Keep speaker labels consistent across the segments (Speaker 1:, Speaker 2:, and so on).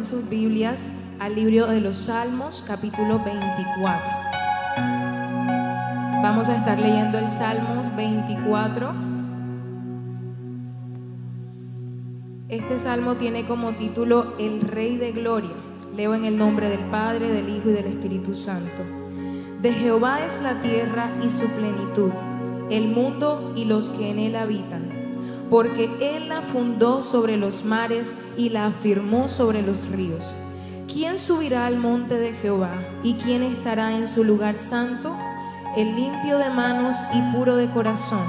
Speaker 1: en sus Biblias al libro de los Salmos, capítulo 24. Vamos a estar leyendo el Salmos 24. Este salmo tiene como título El Rey de Gloria. Leo en el nombre del Padre, del Hijo y del Espíritu Santo. De Jehová es la tierra y su plenitud, el mundo y los que en él habitan. Porque él la fundó sobre los mares y la afirmó sobre los ríos. ¿Quién subirá al monte de Jehová y quién estará en su lugar santo? El limpio de manos y puro de corazón,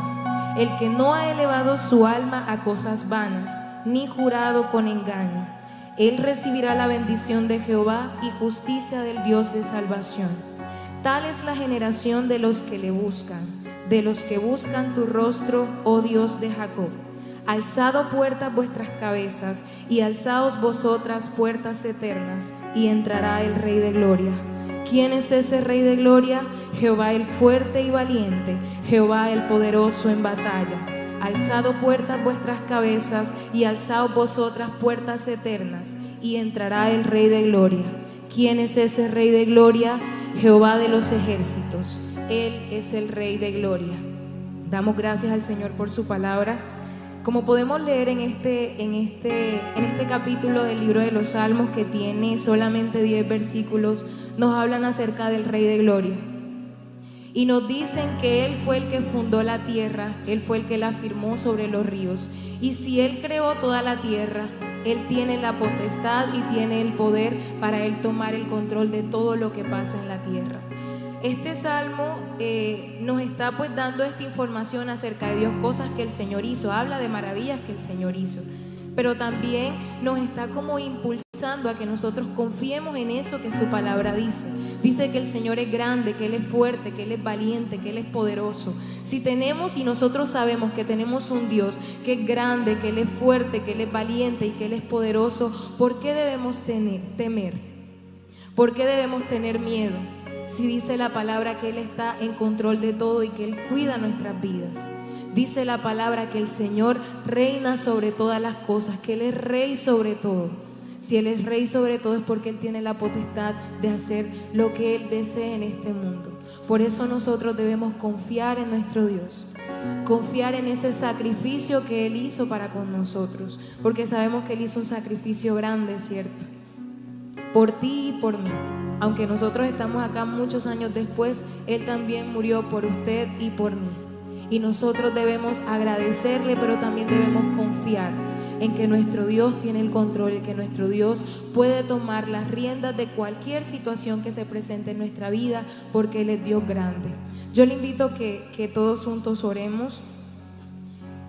Speaker 1: el que no ha elevado su alma a cosas vanas, ni jurado con engaño. Él recibirá la bendición de Jehová y justicia del Dios de salvación. Tal es la generación de los que le buscan, de los que buscan tu rostro, oh Dios de Jacob. Alzado puertas vuestras cabezas, y alzaos vosotras puertas eternas, y entrará el Rey de Gloria. ¿Quién es ese Rey de Gloria? Jehová el fuerte y valiente, Jehová el poderoso en batalla. Alzado puertas vuestras cabezas, y alzaos vosotras puertas eternas, y entrará el Rey de Gloria. ¿Quién es ese Rey de Gloria? Jehová de los ejércitos, Él es el Rey de Gloria. Damos gracias al Señor por su palabra. Como podemos leer en este capítulo del libro de los Salmos, que tiene solamente 10 versículos, nos hablan acerca del Rey de Gloria. Y nos dicen que Él fue el que fundó la tierra, Él fue el que la firmó sobre los ríos. Y si Él creó toda la tierra, Él tiene la potestad y tiene el poder para Él tomar el control de todo lo que pasa en la tierra. Este salmo nos está pues dando esta información acerca de Dios, cosas que el Señor hizo, habla de maravillas que el Señor hizo, pero también nos está como impulsando a que nosotros confiemos en eso que su palabra dice. Dice que el Señor es grande, que Él es fuerte, que Él es valiente, que Él es poderoso. Si tenemos y nosotros sabemos que tenemos un Dios que es grande, que Él es fuerte, que Él es valiente y que Él es poderoso, ¿por qué debemos temer? ¿Por qué debemos tener miedo? Si dice la palabra que Él está en control de todo y que Él cuida nuestras vidas. Dice la palabra que el Señor reina sobre todas las cosas, que Él es Rey sobre todo. Si Él es Rey sobre todo es porque Él tiene la potestad de hacer lo que Él desee en este mundo. Por eso nosotros debemos confiar en nuestro Dios, confiar en ese sacrificio que Él hizo para con nosotros, porque sabemos que Él hizo un sacrificio grande, ¿cierto? Por ti y por mí. Aunque nosotros estamos acá muchos años después, Él también murió por usted y por mí. Y nosotros debemos agradecerle, pero también debemos confiar en que nuestro Dios tiene el control y que nuestro Dios puede tomar las riendas de cualquier situación que se presente en nuestra vida, porque Él es Dios grande. Yo le invito que todos juntos oremos.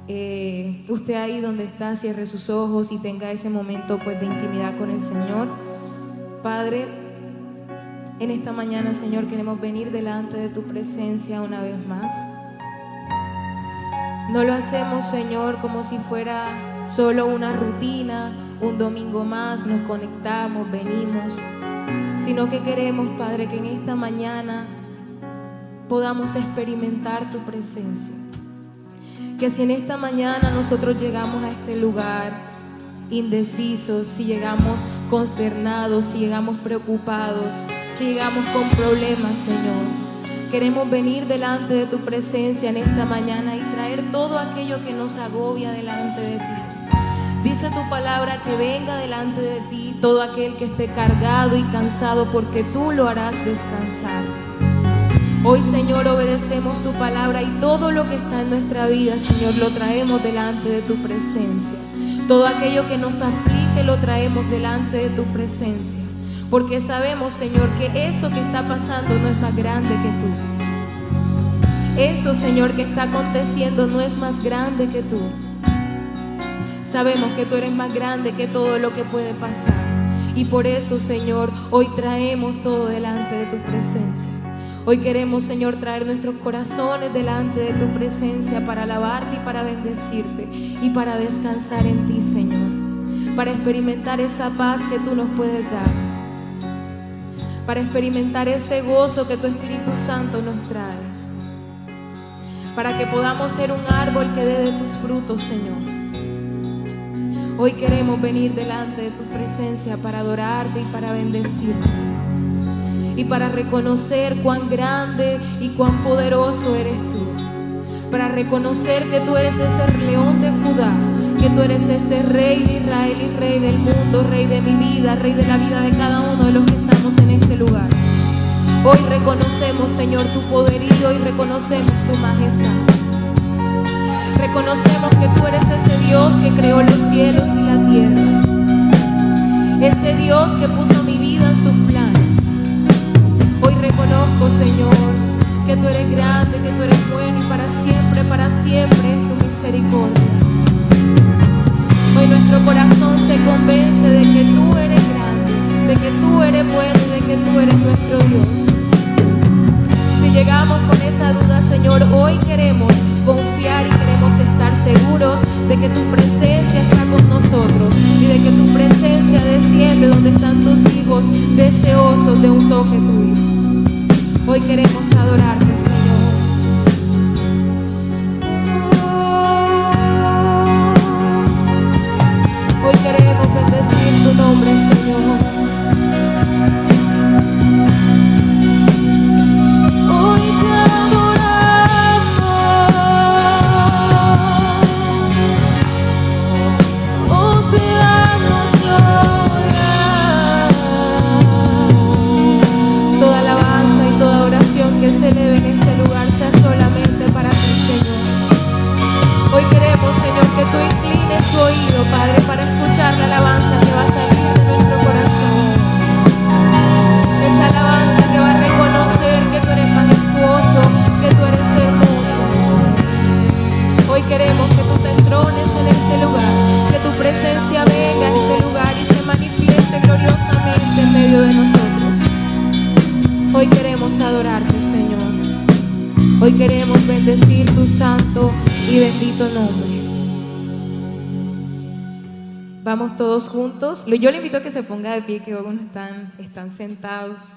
Speaker 1: Usted ahí donde está, cierre sus ojos y tenga ese momento pues de intimidad con el Señor. Padre, en esta mañana, Señor, queremos venir delante de tu presencia una vez más. No lo hacemos, Señor, como si fuera solo una rutina, un domingo más, nos conectamos, venimos, sino que queremos, Padre, que en esta mañana podamos experimentar tu presencia. Que si en esta mañana nosotros llegamos a este lugar indecisos, si llegamos consternados, si llegamos preocupados, si llegamos con problemas, Señor, queremos venir delante de tu presencia en esta mañana y traer todo aquello que nos agobia delante de ti. Dice tu palabra que venga delante de ti todo aquel que esté cargado y cansado, porque tú lo harás descansar. Hoy, Señor, obedecemos tu palabra y todo lo que está en nuestra vida, Señor, lo traemos delante de tu presencia. Todo aquello que nos aflige lo traemos delante de tu presencia, porque sabemos, Señor, que eso que está pasando no es más grande que tú. Eso, Señor, que está aconteciendo no es más grande que tú. Sabemos que tú eres más grande que todo lo que puede pasar. Y por eso, Señor, hoy traemos todo delante de tu presencia. Hoy queremos, Señor, traer nuestros corazones delante de tu presencia para alabarte y para bendecirte y para descansar en ti, Señor. Para experimentar esa paz que tú nos puedes dar. Para experimentar ese gozo que tu Espíritu Santo nos trae. Para que podamos ser un árbol que dé de tus frutos, Señor. Hoy queremos venir delante de tu presencia para adorarte y para bendecirte y para reconocer cuán grande y cuán poderoso eres tú, para reconocer que tú eres ese león de Judá, que tú eres ese rey de Israel y rey del mundo, rey de mi vida, rey de la vida de cada uno de los que estamos en este lugar. Hoy reconocemos, Señor, tu poderío y reconocemos tu majestad. Reconocemos que tú eres ese Dios que creó los cielos y la tierra, ese Dios que puso mi vida en sus planes. Hoy reconozco, Señor, que tú eres grande, que tú eres bueno y para siempre es tu misericordia. Hoy nuestro corazón se convence de que tú eres grande, de que tú eres bueno y de que tú eres nuestro Dios. Si llegamos con esa duda, Señor, hoy queremos confiar y queremos estar seguros de que tu presencia está con nosotros y de que tu presencia desciende donde están tus hijos deseosos de un toque tuyo. Hoy queremos adorarte, Señor. Hoy queremos bendecir tu nombre, Señor. Hoy te adoramos. Oh, te damos gloria. Toda alabanza y toda oración que se eleve en este lugar sea solamente para ti, Señor. Hoy queremos, Señor, que tú inclines tu oído, Padre, para escuchar la alabanza que va a salir de nuestro corazón. Esa alabanza que va a reconocer que tú eres majestuoso, que tú eres hermoso. Hoy queremos que tú te entrones en este lugar, que tu presencia venga a este lugar y se manifieste gloriosamente en medio de nosotros. Hoy queremos adorarte, Señor. Hoy queremos bendecir tu santo y bendito nombre. Vamos todos juntos. Yo le invito a que se ponga de pie, que algunos están sentados,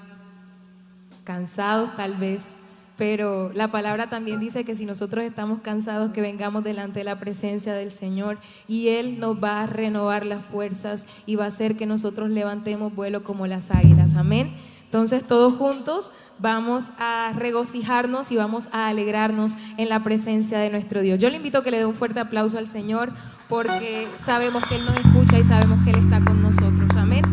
Speaker 1: cansados tal vez, pero la palabra también dice que si nosotros estamos cansados, que vengamos delante de la presencia del Señor y Él nos va a renovar las fuerzas y va a hacer que nosotros levantemos vuelo como las águilas. Amén. Entonces todos juntos vamos a regocijarnos y vamos a alegrarnos en la presencia de nuestro Dios. Yo le invito a que le dé un fuerte aplauso al Señor porque sabemos que Él nos escucha y sabemos que Él está con nosotros. Amén.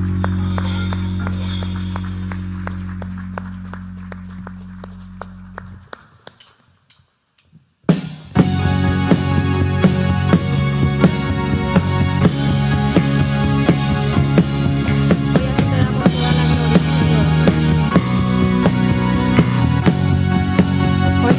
Speaker 2: Hoy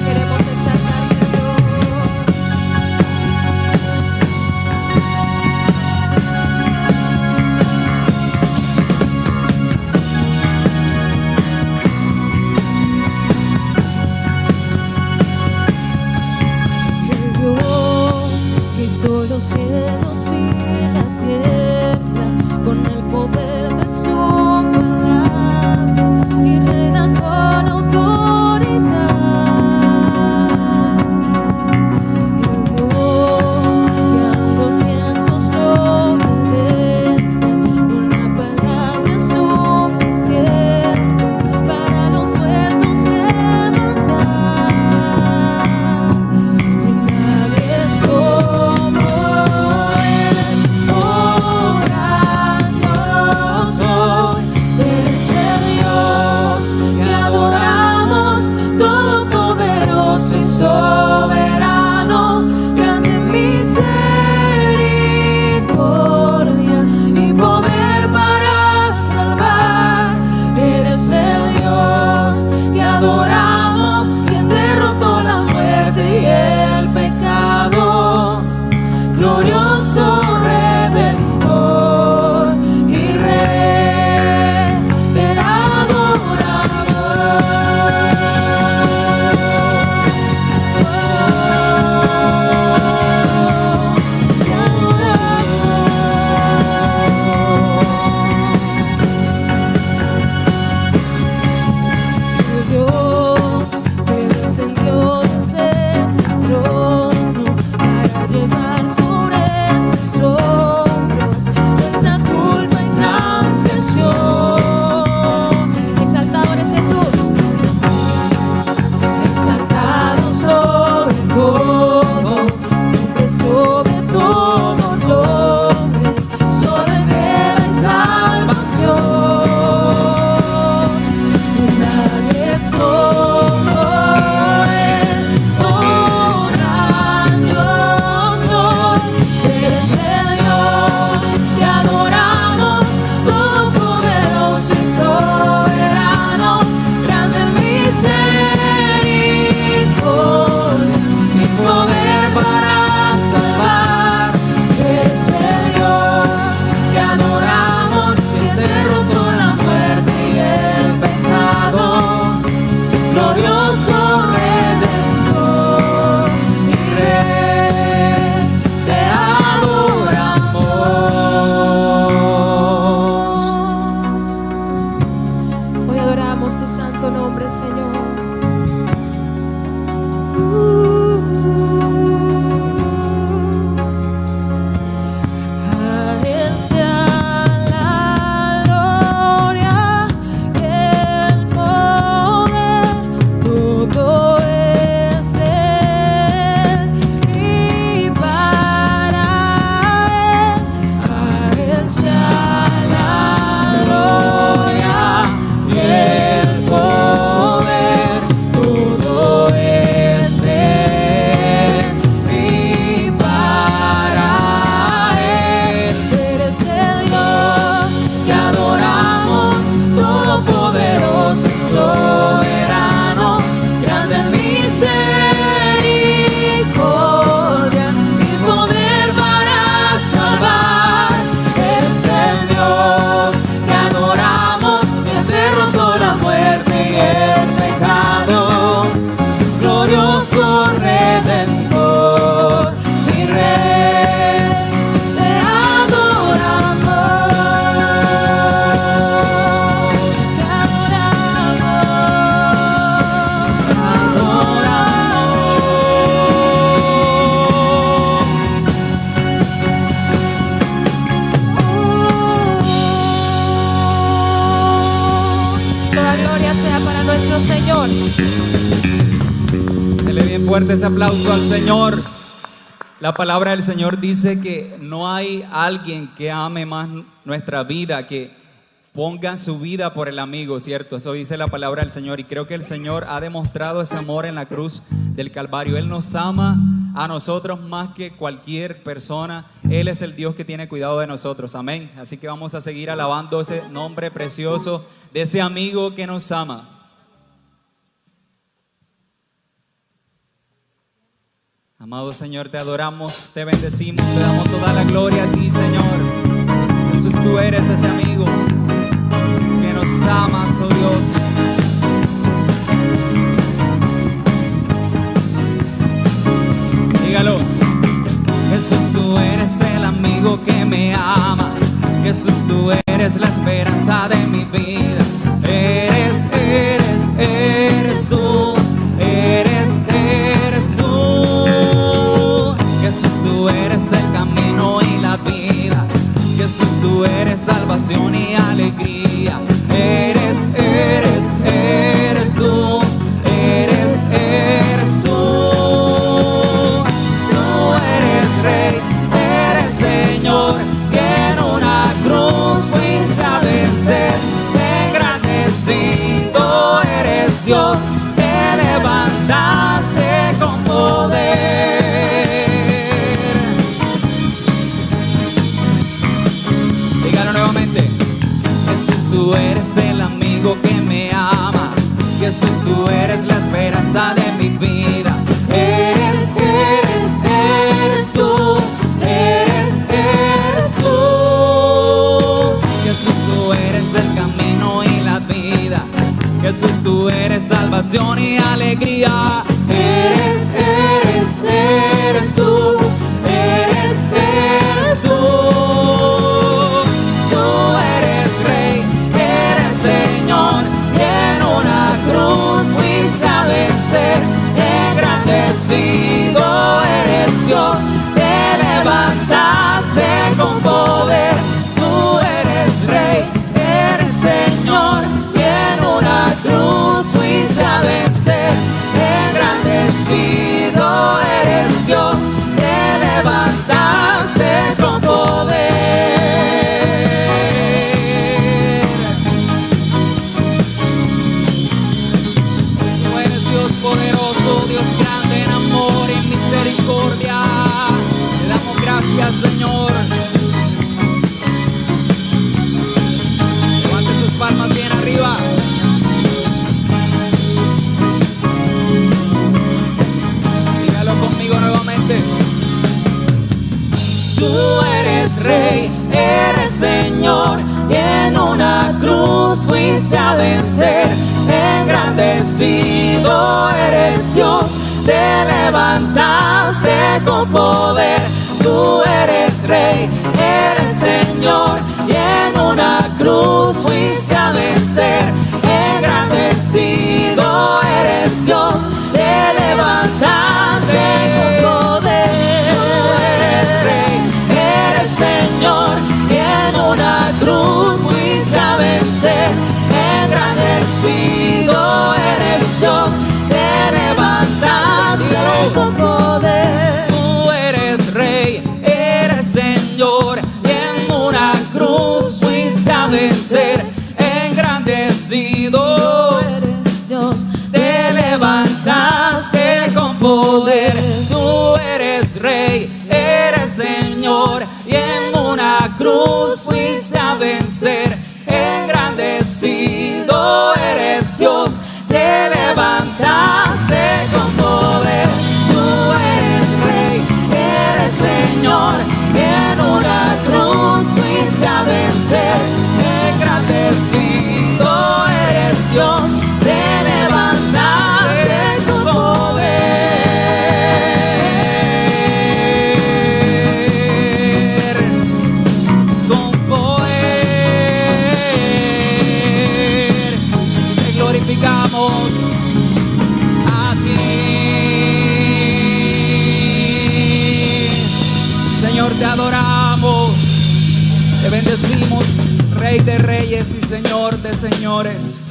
Speaker 1: Nadie es como Él, oh gran yo soy. Eres el Dios que adoramos, todopoderoso y soberano, grande en misericordia y poder para salvar. Eres el Dios que adoramos, que derrotó la muerte y el pecado, glorioso Redentor y Rey, te adoramos. Hoy adoramos tu santo nombre, Señor. Soberano, grande en misericordia y poder para salvar. Eres el Dios que adoramos, que derrotó la muerte y el pecado, glorioso Redentor y Rey, te adoramos. Señor.
Speaker 2: Dele bien fuerte ese aplauso al Señor. La palabra del Señor dice que no hay alguien que ame más nuestra vida, que ponga su vida por el amigo, ¿cierto? Eso dice la palabra del Señor, y creo que el Señor ha demostrado ese amor en la cruz del Calvario. Él nos ama a nosotros más que cualquier persona. Él es el Dios que tiene cuidado de nosotros, amén. Así que vamos a seguir alabando ese nombre precioso de ese amigo que nos ama. Amado Señor, te adoramos, te bendecimos, te damos toda la gloria a ti, Señor. Jesús, tú eres ese amigo que nos amas, oh Dios. Dígalo. Jesús, tú eres el amigo que me ama. Jesús, tú eres la esperanza de mi vida. Eres tú. Eres tú. Jesús, tú eres el camino y la vida. Jesús, tú eres salvación y alegría. Eres tú. Eres tú. Tú eres Rey, eres Señor, que en una cruz fuiste a vencer. Engrandecido eres Dios, te levantaste con poder. Dígalo nuevamente. Jesús, tú eres el amigo que me ama. Jesús, tú eres la esperanza de mi vida. Eres tú. Eres tú. Jesús, tú eres el camino y la vida. Jesús, tú eres salvación y alegría. Eres tú. Eres tú. Tú eres Rey, eres Señor, y en una cruz fuiste a vencer. Engrandecido eres Dios, te levantaste con poder. Tú eres Rey, eres Señor, y en una cruz fuiste a vencer. Engrandecido eres Dios, te levantaste con poder. fuiste a vencer. Engrandecido eres Dios, te levantaste con poder. Tú eres Rey, eres Señor, y en una cruz fuiste a vencer. Engrandecido eres Dios, te levantaste con poder. Tú eres Rey, eres Señor, y en una cruz fuiste a vencer. Engrandecido eres Dios, te levantaste con poder. Tú eres Rey, eres Señor, y en una cruz fuiste a vencer. Engrandecido eres Dios, te levantaste con poder. Tú eres Rey, eres Señor, y en una cruz fuiste a vencer. Engrandecido eres Dios, te levantaste con poder. Tú eres Rey, eres Señor, y en una cruz fuiste a vencer. Engrandecido eres Dios, te levantaste con poder. Con poder. Te glorificamos a ti. Señor, te adoramos, te bendecimos, Rey de reyes y Señor de señores.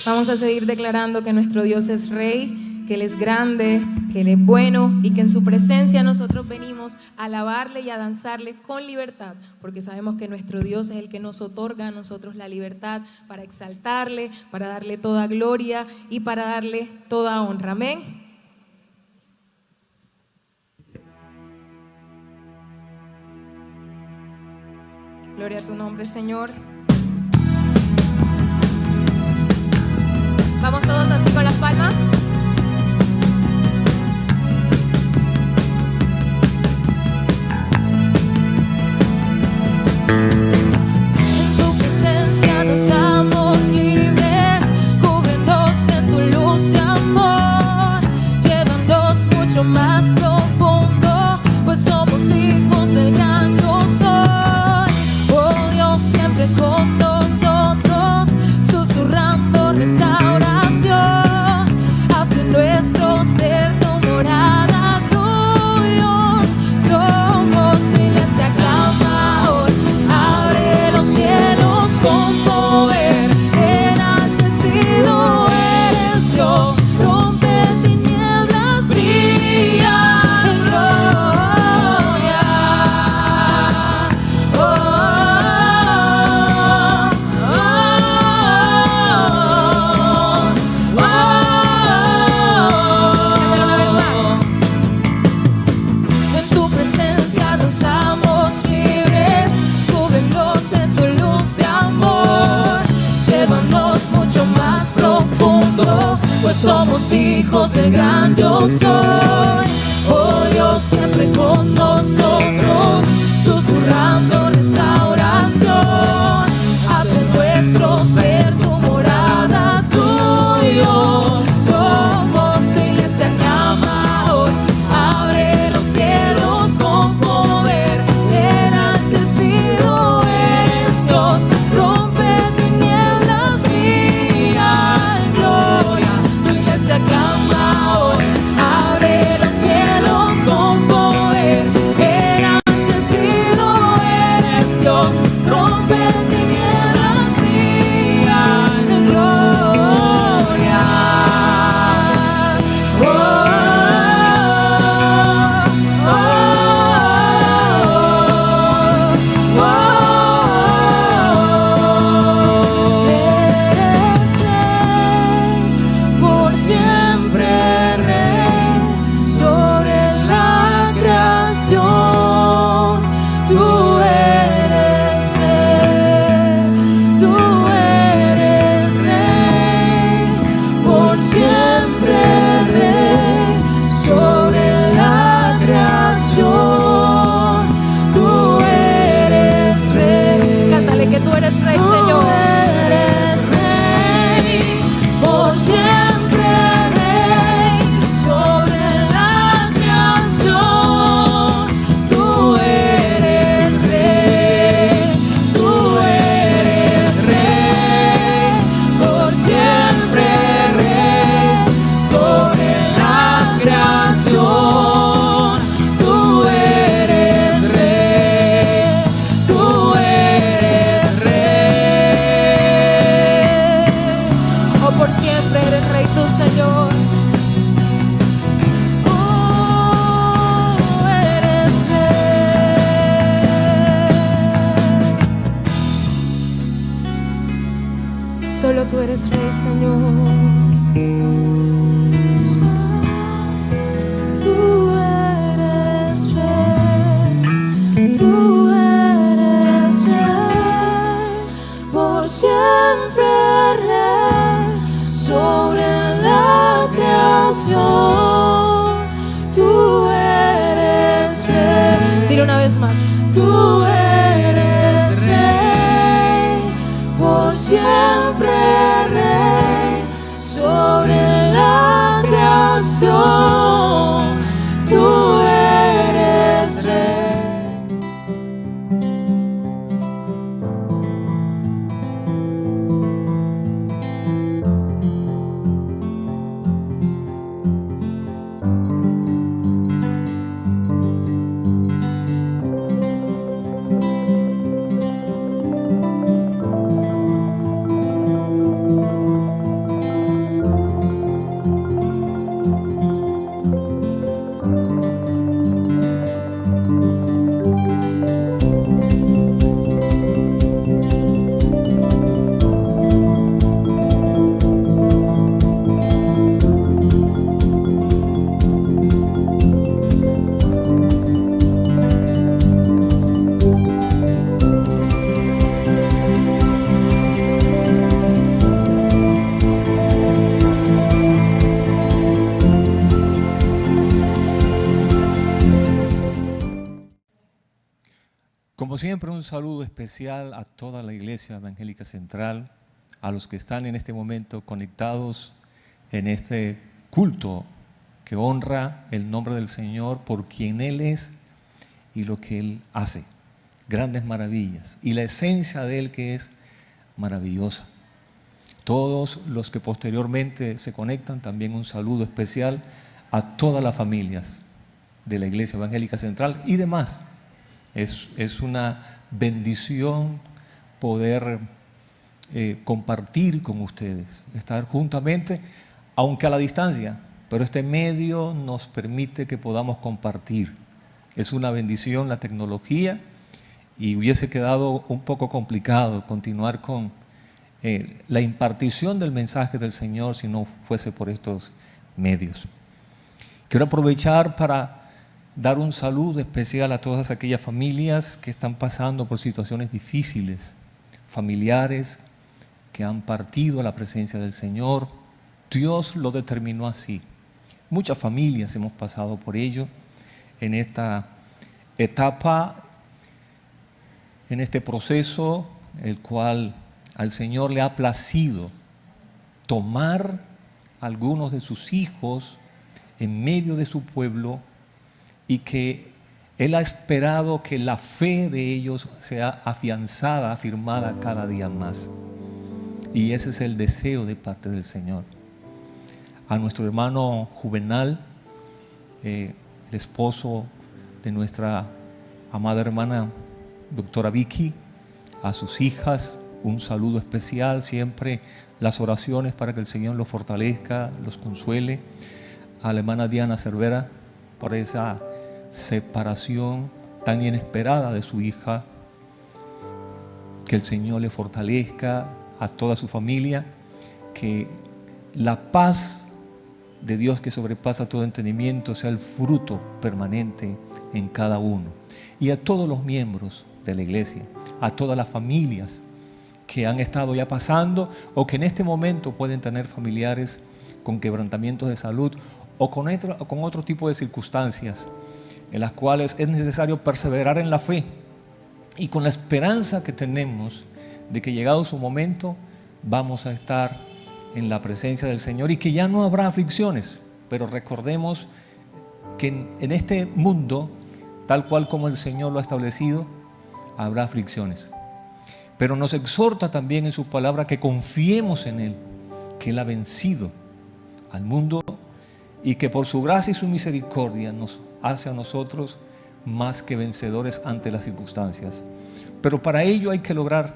Speaker 1: Vamos a seguir declarando que nuestro Dios es Rey, que Él es grande, que Él es bueno y que en su presencia nosotros venimos a alabarle y a danzarle con libertad, porque sabemos que nuestro Dios es el que nos otorga a nosotros la libertad para exaltarle, para darle toda gloria y para darle toda honra. Amén. Gloria a tu nombre, Señor. Vamos todos así con las palmas. En tu presencia danzamos libres, cúbrenos en tu luz y amor, llévanos mucho más profundo, pues somos hijos del gran yo soy. Oh Dios, siempre con nosotros, susurrando restauración, hace nuestro ser tu morada, tuyos somos, tu iglesia clama hoy, abre los cielos con poder, enaltecido eres Dios, rompe tinieblas, brilla en gloria. Oh, oh, oh, oh. En tu presencia danzamos libres, cúbrenos en tu luz y amor, llévanos mucho más profundo, pues somos hijos del gran yo soy. Oh Dios, siempre con nosotros, susurrando restauración, hace nuestro ser tu morada, tuyo somos, tu iglesia clama hoy, abre los cielos con poder, enaltecido eres Dios, rompe tinieblas, brilla en gloria, tu iglesia clama hoy, abre los cielos con poder, Solo tú eres Rey, Señor. Tú eres Rey, tú eres Rey, por siempre Rey, sobre la creación. Tú eres Rey. Dile una vez más. Tú eres Rey, por siempre Rey, sobre la creación. Tú eres Rey.
Speaker 3: Como siempre, un saludo especial a toda la Iglesia Evangélica Central, a los que están en este momento conectados en este culto que honra el nombre del Señor por quien Él es y lo que Él hace. Grandes maravillas y la esencia de Él, que es maravillosa. Todos los que posteriormente se conectan, también un saludo especial a todas las familias de la Iglesia Evangélica Central y demás. Es una bendición poder compartir con ustedes, estar juntamente, aunque a la distancia, pero este medio nos permite que podamos compartir. Es una bendición la tecnología y hubiese quedado un poco complicado continuar con la impartición del mensaje del Señor si no fuese por estos medios. Quiero aprovechar para dar un saludo especial a todas aquellas familias que están pasando por situaciones difíciles, familiares que han partido a la presencia del Señor. Dios lo determinó así. Muchas familias hemos pasado por ello en esta etapa, en este proceso, el cual al Señor le ha placido tomar algunos de sus hijos en medio de su pueblo, y que Él ha esperado que la fe de ellos sea afianzada, afirmada cada día más. Y ese es el deseo de parte del Señor. A nuestro hermano Juvenal, el esposo de nuestra amada hermana doctora Vicky, a sus hijas, un saludo especial, siempre las oraciones para que el Señor los fortalezca, los consuele. A la hermana Diana Cervera, por esa separación tan inesperada de su hija, que el Señor le fortalezca, a toda su familia, que la paz de Dios que sobrepasa todo entendimiento sea el fruto permanente en cada uno, y a todos los miembros de la iglesia, a todas las familias que han estado ya pasando o que en este momento pueden tener familiares con quebrantamientos de salud o con otro tipo de circunstancias en las cuales es necesario perseverar en la fe y con la esperanza que tenemos de que llegado su momento vamos a estar en la presencia del Señor y que ya no habrá aflicciones. Pero recordemos que en este mundo, tal cual como el Señor lo ha establecido, habrá aflicciones. Pero nos exhorta también en su palabra que confiemos en Él, que Él ha vencido al mundo y que por su gracia y su misericordia nos hace a nosotros más que vencedores ante las circunstancias. Pero para ello hay que lograr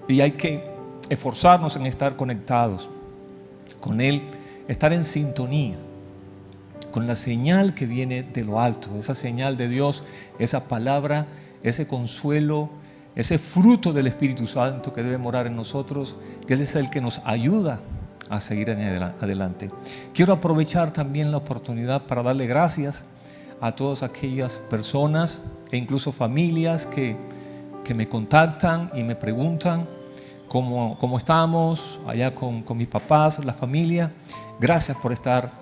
Speaker 3: y hay que esforzarnos en estar conectados con Él, estar en sintonía con la señal que viene de lo alto, esa señal de Dios, esa palabra, ese consuelo, ese fruto del Espíritu Santo que debe morar en nosotros, que Él es el que nos ayuda a seguir adelante. Quiero aprovechar también la oportunidad para darle gracias a todas aquellas personas e incluso familias que me contactan y me preguntan cómo estamos allá con mis papás, la familia. Gracias por estar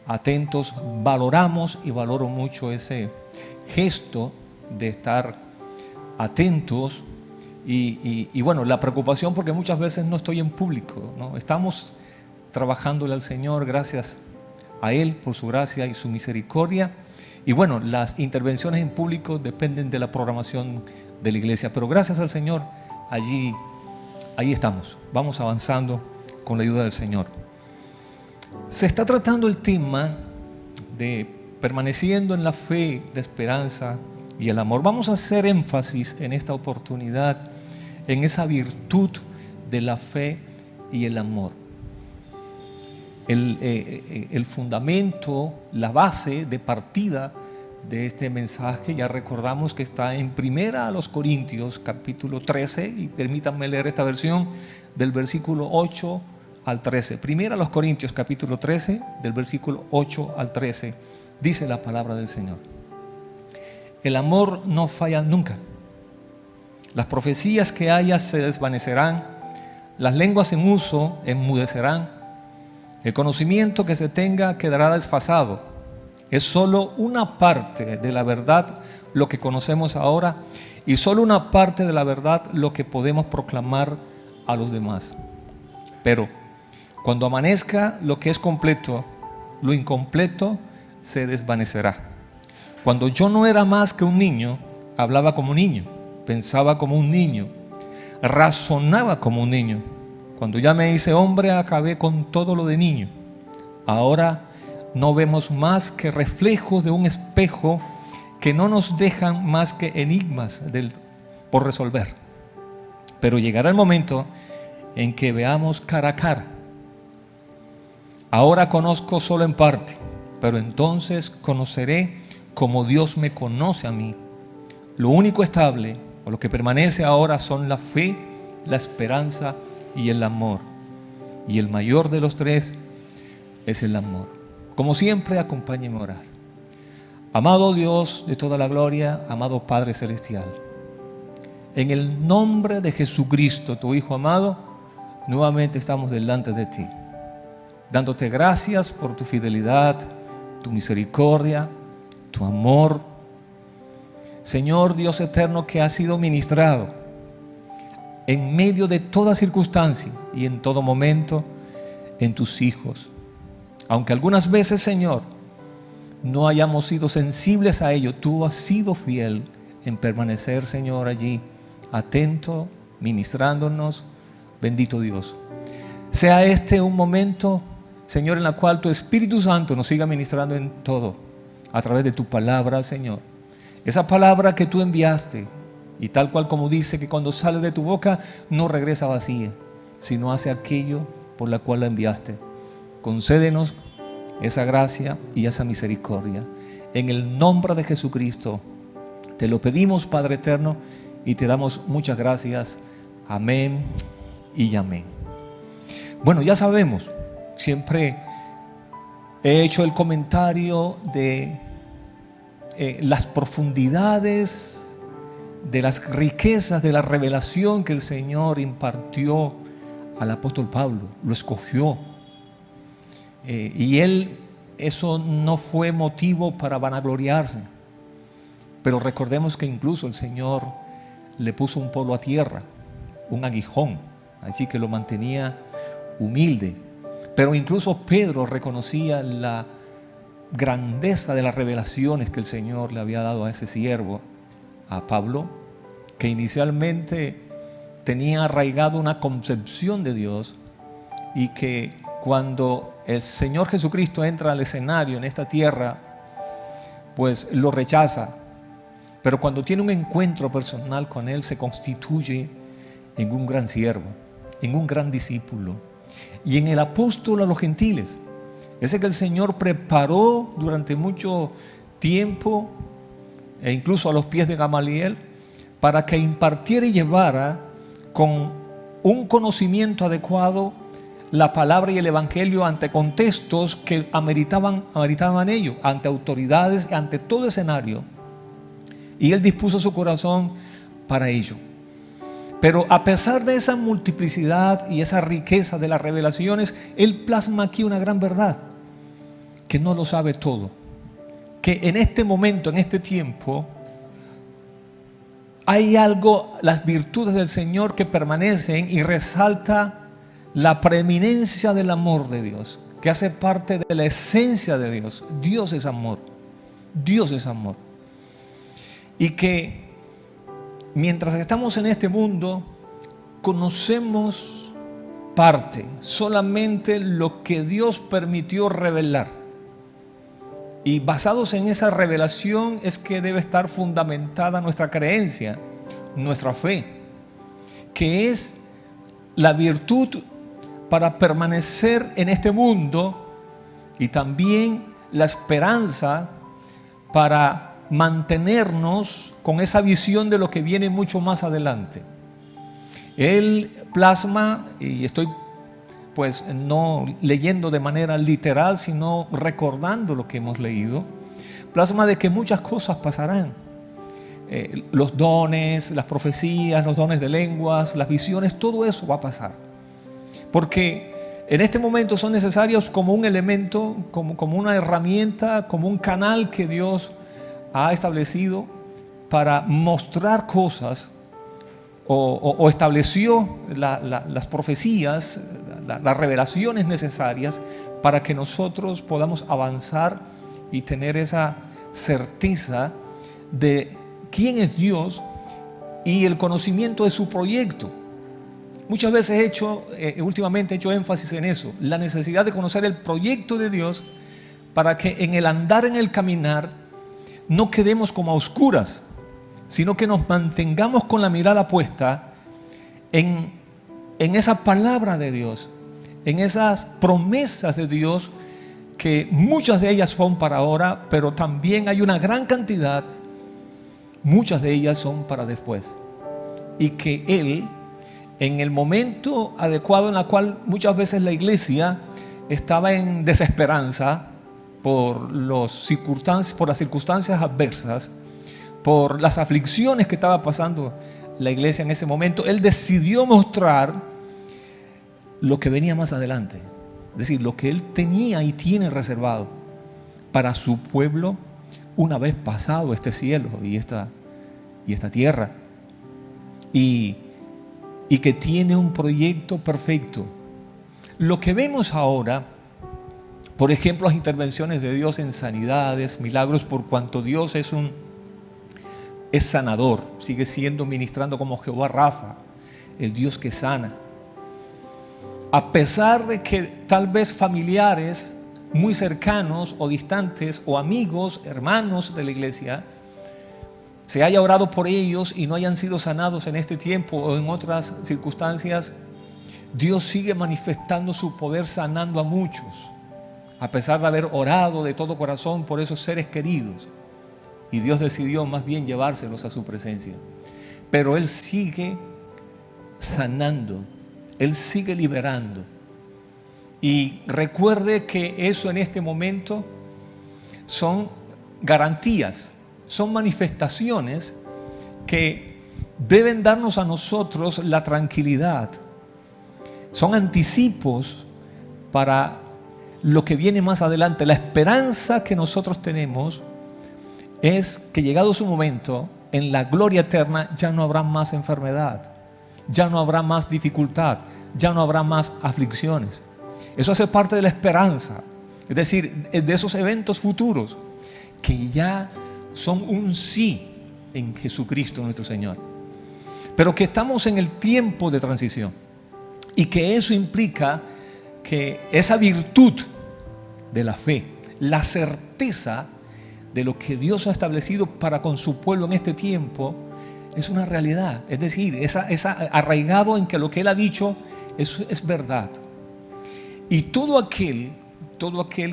Speaker 3: atentos. Valoramos y valoro mucho ese gesto de estar atentos y bueno, la preocupación porque muchas veces no estoy en público, ¿no? Estamos trabajándole al Señor, gracias a Él por su gracia y su misericordia. Y bueno, las intervenciones en público dependen de la programación de la iglesia, pero gracias al Señor, ahí estamos, vamos avanzando con la ayuda del Señor. Se está tratando el tema de permaneciendo en la fe, la esperanza y el amor. Vamos a hacer énfasis en esta oportunidad en esa virtud de la fe y el amor. El fundamento, la base de partida de este mensaje, ya recordamos que está en 1 Corintios capítulo 13, y permítanme leer esta versión del versículo 8 al 13. 1 Corintios capítulo 13, del versículo 8 al 13, dice la palabra del Señor: el amor no falla nunca. Las profecías que haya se desvanecerán, las lenguas en uso enmudecerán, el conocimiento que se tenga quedará desfasado. Es solo una parte de la verdad lo que conocemos ahora, y solo una parte de la verdad lo que podemos proclamar a los demás. Pero cuando amanezca lo que es completo, lo incompleto se desvanecerá. Cuando yo no era más que un niño, hablaba como un niño, pensaba como un niño, razonaba como un niño. Cuando ya me hice hombre, acabé con todo lo de niño. Ahora no vemos más que reflejos de un espejo que no nos dejan más que enigmas por resolver. Pero llegará el momento en que veamos cara a cara. Ahora conozco solo en parte, pero entonces conoceré como Dios me conoce a mí. Lo único estable o lo que permanece ahora son la fe, la esperanza y el amor. Y el mayor de los tres es el amor. Como siempre, acompáñenme a orar. Amado Dios de toda la gloria, amado Padre Celestial, en el nombre de Jesucristo, tu Hijo amado, nuevamente estamos delante de ti, dándote gracias por tu fidelidad, tu misericordia, tu amor. Señor Dios eterno, que ha sido ministrado en medio de toda circunstancia y en todo momento en tus hijos. Aunque algunas veces, Señor, no hayamos sido sensibles a ello, tú has sido fiel en permanecer, Señor, allí, atento, ministrándonos. Bendito Dios. Sea este un momento, Señor, en el cual tu Espíritu Santo nos siga ministrando en todo, a través de tu palabra, Señor. Esa palabra que tú enviaste, y tal cual como dice, que cuando sale de tu boca no regresa vacía, sino hace aquello por la cual la enviaste. Concédenos esa gracia y esa misericordia. En el nombre de Jesucristo te lo pedimos, Padre eterno, y te damos muchas gracias. Amén y amén. Bueno, ya sabemos, siempre he hecho el comentario de las profundidades, de las riquezas de la revelación que el Señor impartió al apóstol Pablo. Lo escogió. Y él, eso no fue motivo para vanagloriarse. Pero recordemos que incluso el Señor le puso un polo a tierra, un aguijón, así que lo mantenía humilde. Pero incluso Pedro reconocía la grandeza de las revelaciones que el Señor le había dado a ese siervo, a Pablo, que inicialmente tenía arraigado una concepción de Dios, y que cuando el Señor Jesucristo entra al escenario en esta tierra, pues lo rechaza. Pero cuando tiene un encuentro personal con Él, se constituye en un gran siervo, en un gran discípulo, y en el apóstol a los gentiles, ese que el Señor preparó durante mucho tiempo, e incluso a los pies de Gamaliel, para que impartiera y llevara con un conocimiento adecuado la palabra y el evangelio ante contextos que ameritaban ello, ante autoridades, ante todo escenario. Y él dispuso su corazón para ello. Pero a pesar de esa multiplicidad y esa riqueza de las revelaciones, él plasma aquí una gran verdad, que no lo sabe todo, que en este momento, en este tiempo, hay algo, las virtudes del Señor que permanecen, y resalta la preeminencia del amor de Dios, que hace parte de la esencia de Dios. Dios es amor, Dios es amor. Y que mientras estamos en este mundo, conocemos parte, solamente lo que Dios permitió revelar. Y basados en esa revelación es que debe estar fundamentada nuestra creencia, nuestra fe, que es la virtud para permanecer en este mundo, y también la esperanza para mantenernos con esa visión de lo que viene mucho más adelante. Él plasma, y estoy pues no leyendo de manera literal, sino recordando lo que hemos leído, plasma de que muchas cosas pasarán. Los dones, las profecías, los dones de lenguas, las visiones, todo eso va a pasar. Porque en este momento son necesarios como un elemento, como una herramienta, como un canal que Dios ha establecido para mostrar cosas, o estableció las profecías, las revelaciones necesarias para que nosotros podamos avanzar y tener esa certeza de quién es Dios y el conocimiento de su proyecto. Muchas veces últimamente he hecho énfasis en eso, la necesidad de conocer el proyecto de Dios, para que en el andar, en el caminar, no quedemos como a oscuras, sino que nos mantengamos con la mirada puesta en esa palabra de Dios, en esas promesas de Dios, que muchas de ellas son para ahora, pero también hay una gran cantidad, muchas de ellas son para después. Y que Él, en el momento adecuado en el cual muchas veces la iglesia estaba en desesperanza por las circunstancias adversas, por las aflicciones que estaba pasando la iglesia en ese momento, Él decidió mostrar lo que venía más adelante. Es decir, lo que Él tenía y tiene reservado para su pueblo una vez pasado este cielo y esta tierra. Y que tiene un proyecto perfecto. Lo que vemos ahora, por ejemplo, las intervenciones de Dios en sanidades, milagros, por cuanto Dios es sanador, sigue siendo, ministrando como Jehová Rafa, el Dios que sana. A pesar de que tal vez familiares muy cercanos o distantes, o amigos, hermanos de la iglesia, se haya orado por ellos y no hayan sido sanados en este tiempo o en otras circunstancias, Dios sigue manifestando su poder, sanando a muchos, a pesar de haber orado de todo corazón por esos seres queridos. Y Dios decidió más bien llevárselos a su presencia. Pero Él sigue sanando, Él sigue liberando. Y recuerde que eso en este momento son garantías, son manifestaciones que deben darnos a nosotros la tranquilidad. Son anticipos para lo que viene más adelante. La esperanza que nosotros tenemos es que, llegado su momento, en la gloria eterna ya no habrá más enfermedad, ya no habrá más dificultad, ya no habrá más aflicciones. Eso hace parte de la esperanza, es decir, de esos eventos futuros que ya son un sí en Jesucristo nuestro Señor. Pero que estamos en el tiempo de transición, y que eso implica que esa virtud de la fe, la certeza de lo que Dios ha establecido para con su pueblo en este tiempo, es una realidad. Es decir, arraigado en que lo que Él ha dicho es verdad. Y todo aquel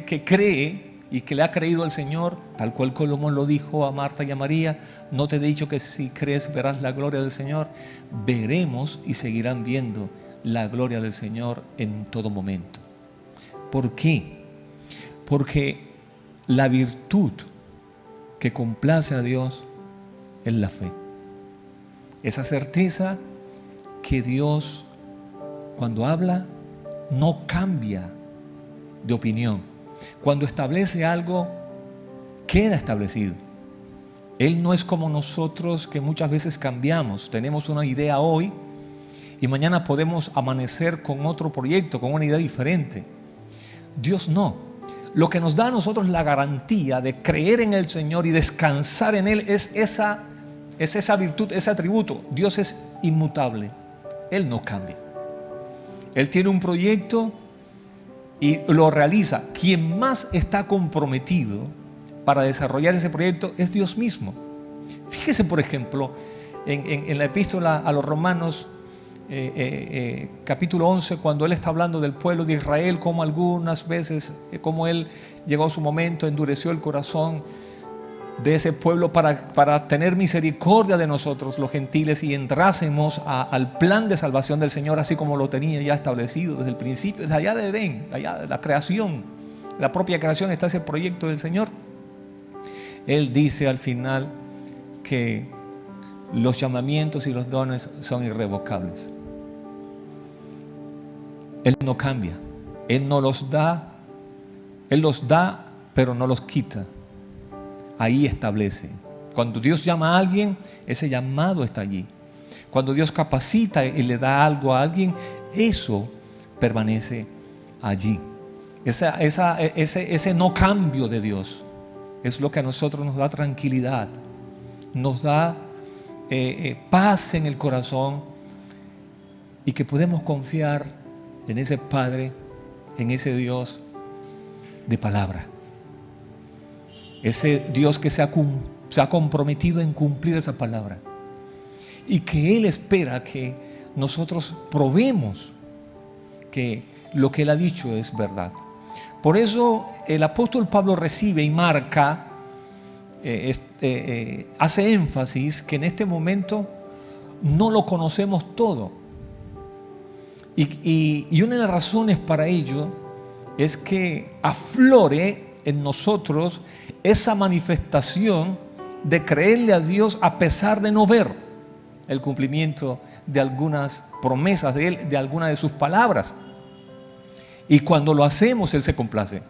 Speaker 3: que cree y que le ha creído al Señor, tal cual como lo dijo a Marta y a María, no te he dicho que si crees verás la gloria del Señor. Veremos y seguirán viendo la gloria del Señor en todo momento. ¿Por qué? Porque la virtud que complace a Dios es la fe. Esa certeza que Dios, cuando habla, no cambia de opinión. Cuando establece algo, queda establecido. Él no es como nosotros, que muchas veces cambiamos. Tenemos una idea hoy y mañana podemos amanecer con otro proyecto, con una idea diferente. Dios no. Lo que nos da a nosotros la garantía de creer en el Señor y descansar en Él es esa virtud, ese atributo. Dios es inmutable. Él no cambia. Él tiene un proyecto y lo realiza. Quien más está comprometido para desarrollar ese proyecto es Dios mismo. Fíjese, por ejemplo, en la epístola a los Romanos, capítulo 11, cuando él está hablando del pueblo de Israel, como algunas veces, como él llegó a su momento, endureció el corazón de ese pueblo para tener misericordia de nosotros los gentiles y entrásemos al plan de salvación del Señor, así como lo tenía ya establecido desde el principio, desde allá de Edén, allá de la creación, la propia creación está ese proyecto del Señor. Él dice al final que los llamamientos y los dones son irrevocables. Él no cambia, Él no los da, Él los da, pero no los quita. Ahí establece. Cuando Dios llama a alguien, ese llamado está allí. Cuando Dios capacita y le da algo a alguien, eso permanece allí. Ese no cambio de Dios es lo que a nosotros nos da tranquilidad, nos da paz en el corazón, y que podemos confiar en ese Padre, en ese Dios de palabra. Ese Dios que se ha comprometido en cumplir esa palabra, y que Él espera que nosotros probemos que lo que Él ha dicho es verdad. Por eso el apóstol Pablo recibe y marca, hace énfasis que en este momento no lo conocemos todo. Y una de las razones para ello es que aflore en nosotros esa manifestación de creerle a Dios a pesar de no ver el cumplimiento de algunas promesas de Él, de algunas de sus palabras. Y cuando lo hacemos, Él se complace.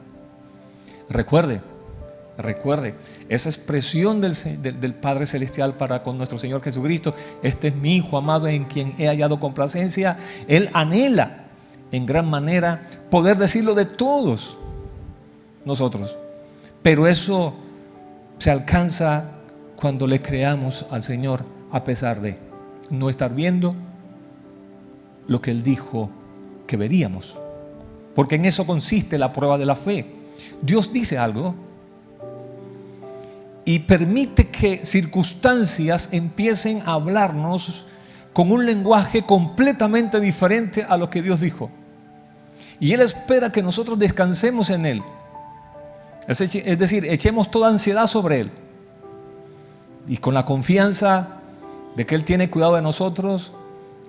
Speaker 3: Recuerde esa expresión del Padre Celestial para con nuestro Señor Jesucristo: este es mi Hijo amado en quien he hallado complacencia. Él anhela en gran manera poder decirlo de todos nosotros, pero eso se alcanza cuando le creamos al Señor a pesar de no estar viendo lo que Él dijo que veríamos, porque en eso consiste la prueba de la fe. Dios dice algo y permite que circunstancias empiecen a hablarnos con un lenguaje completamente diferente a lo que Dios dijo, y Él espera que nosotros descansemos en Él. Es decir, echemos toda ansiedad sobre Él, y con la confianza de que Él tiene cuidado de nosotros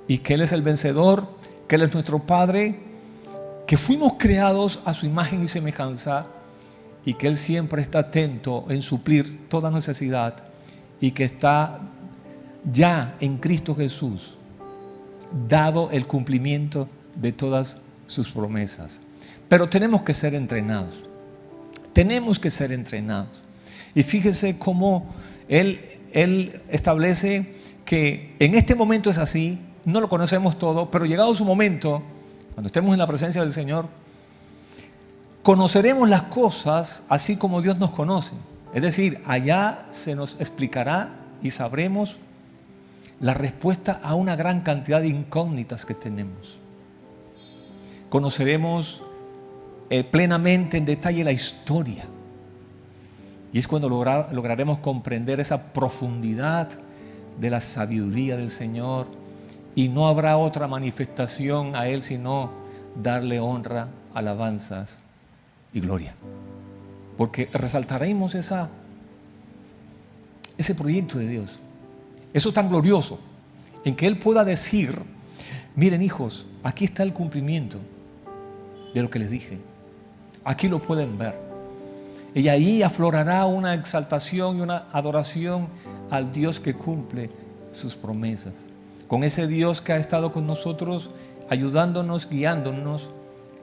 Speaker 3: y que Él es el vencedor, que Él es nuestro Padre, que fuimos creados a su imagen y semejanza, y que Él siempre está atento en suplir toda necesidad, y que está ya en Cristo Jesús dado el cumplimiento de todas sus promesas. Pero tenemos que ser entrenados. Tenemos que ser entrenados. Y fíjese cómo Él establece que en este momento es así. No lo conocemos todo, pero llegado su momento, cuando estemos en la presencia del Señor, conoceremos las cosas así como Dios nos conoce. Es decir, allá se nos explicará y sabremos la respuesta a una gran cantidad de incógnitas que tenemos. Conoceremos plenamente en detalle la historia, y es cuando lograremos comprender esa profundidad de la sabiduría del Señor, y no habrá otra manifestación a Él sino darle honra, alabanzas y gloria. porque resaltaremos ese proyecto de Dios. Eso tan glorioso, en que Él pueda decir: miren, hijos, aquí está el cumplimiento de lo que les dije. Aquí lo pueden ver. Y ahí aflorará una exaltación y una adoración al Dios que cumple sus promesas. Con ese Dios que ha estado con nosotros, ayudándonos, guiándonos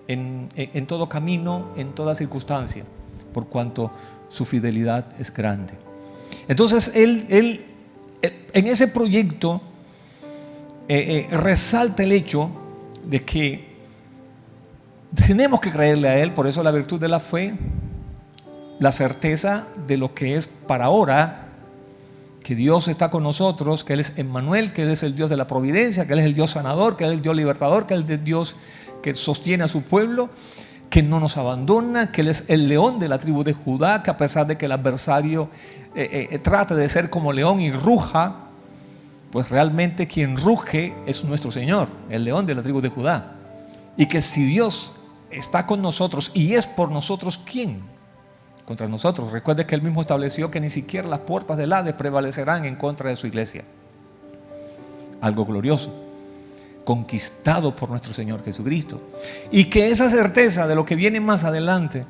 Speaker 3: en todo camino, en toda circunstancia, por cuanto su fidelidad es grande. Entonces, Él en ese proyecto resalta el hecho de que tenemos que creerle a Él. Por eso la virtud de la fe, la certeza de lo que es para ahora, que Dios está con nosotros, que Él es Emmanuel, que Él es el Dios de la providencia, que Él es el Dios sanador, que Él es el Dios libertador, que Él es el Dios que sostiene a su pueblo, que no nos abandona, que Él es el león de la tribu de Judá, que a pesar de que el adversario trate de ser como león y ruja, pues realmente quien ruge es nuestro Señor, el león de la tribu de Judá. Y que si Dios está con nosotros y es por nosotros, ¿quién contra nosotros? Recuerde que Él mismo estableció que ni siquiera las puertas del Hades prevalecerán en contra de su iglesia. Algo glorioso, conquistado por nuestro Señor Jesucristo. Y que esa certeza de lo que viene más adelante,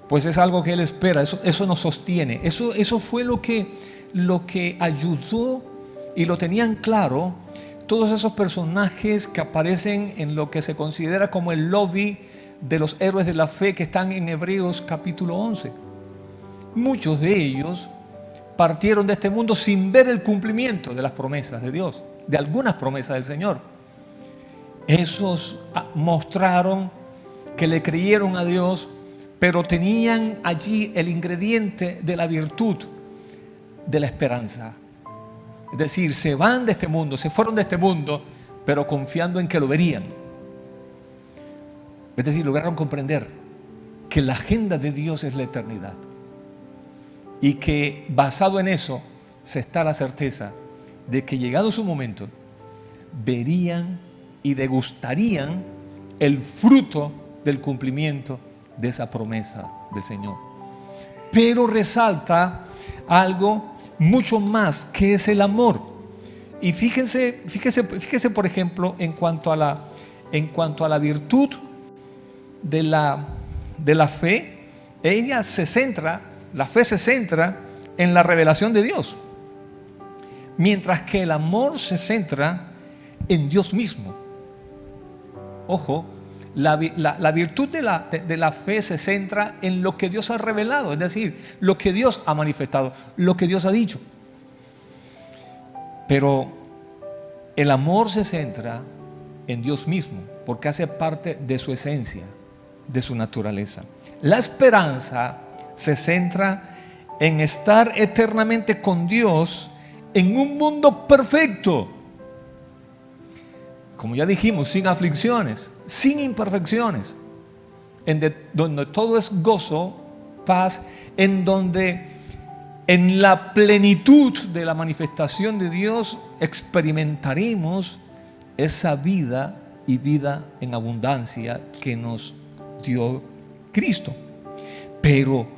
Speaker 3: pues es algo que Él espera. Eso nos sostiene. Eso fue lo que ayudó, y lo tenían claro todos esos personajes que aparecen en lo que se considera como el lobby de los héroes de la fe, que están en Hebreos capítulo 11. Muchos de ellos partieron de este mundo sin ver el cumplimiento de las promesas de Dios, de algunas promesas del Señor. Esos mostraron que le creyeron a Dios, pero tenían allí el ingrediente de la virtud de la esperanza. Es decir, se van de este mundo, se fueron de este mundo, pero confiando en que lo verían. Es decir, lograron comprender que la agenda de Dios es la eternidad, y que basado en eso se está la certeza de que llegado su momento verían y degustarían el fruto del cumplimiento de esa promesa del Señor. Pero resalta algo mucho más, que es el amor. Y fíjense por ejemplo, en cuanto a la virtud de la fe, la fe se centra en la revelación de Dios, mientras que el amor se centra en Dios mismo. Ojo, la virtud de la fe se centra en lo que Dios ha revelado, es decir, lo que Dios ha manifestado, lo que Dios ha dicho. Pero el amor se centra en Dios mismo, porque hace parte de su esencia, de su naturaleza. La esperanza se centra en estar eternamente con Dios en un mundo perfecto. Como ya dijimos, sin aflicciones, sin imperfecciones, donde todo es gozo, paz, en donde en la plenitud de la manifestación de Dios experimentaremos esa vida y vida en abundancia que nos dio Cristo. Pero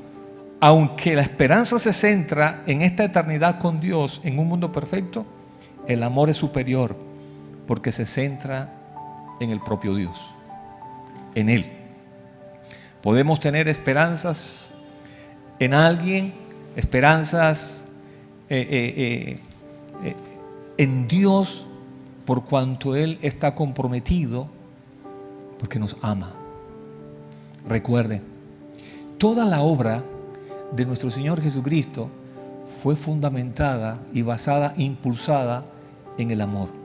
Speaker 3: aunque la esperanza se centra en esta eternidad con Dios en un mundo perfecto, el amor es superior, porque se centra en el propio Dios, en Él. Podemos tener esperanzas en alguien, esperanzas en Dios, por cuanto Él está comprometido, porque nos ama. Recuerden, toda la obra de nuestro Señor Jesucristo fue fundamentada y basada, impulsada en el amor.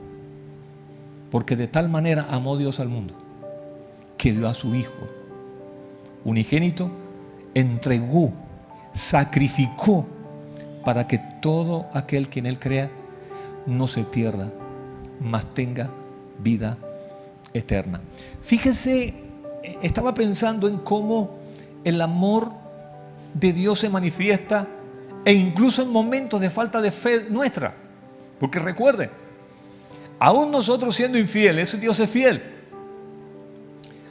Speaker 3: Porque de tal manera amó Dios al mundo, que dio a su Hijo unigénito, entregó, sacrificó, para que todo aquel que en Él crea no se pierda, mas tenga vida eterna. Fíjese, estaba pensando en cómo el amor de Dios se manifiesta, e incluso en momentos de falta de fe nuestra. Porque recuerde, aún nosotros siendo infieles, Dios es fiel.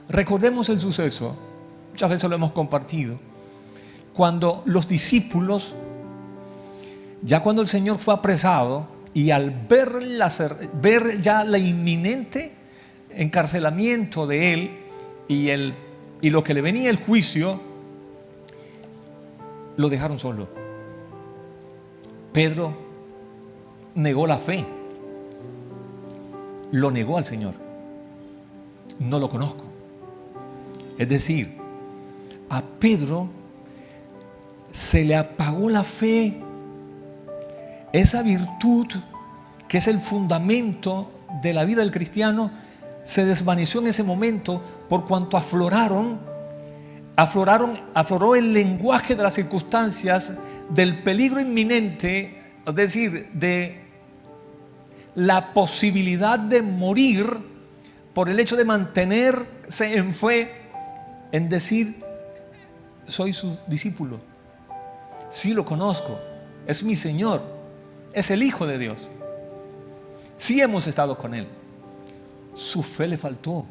Speaker 3: Recordemos el suceso, muchas veces lo hemos compartido, cuando los discípulos, ya cuando el Señor fue apresado y al ver ya la inminente encarcelamiento de él y lo que le venía el juicio, lo dejaron solo. Pedro negó la fe, lo negó al Señor. No lo conozco. Es decir, a Pedro se le apagó la fe, esa virtud que es el fundamento de la vida del cristiano, se desvaneció en ese momento por cuanto afloró el lenguaje de las circunstancias, del peligro inminente, es decir, de la posibilidad de morir por el hecho de mantenerse en fe, en decir: soy su discípulo, sí lo conozco, es mi Señor, es el Hijo de Dios, sí hemos estado con Él. Su fe le faltó.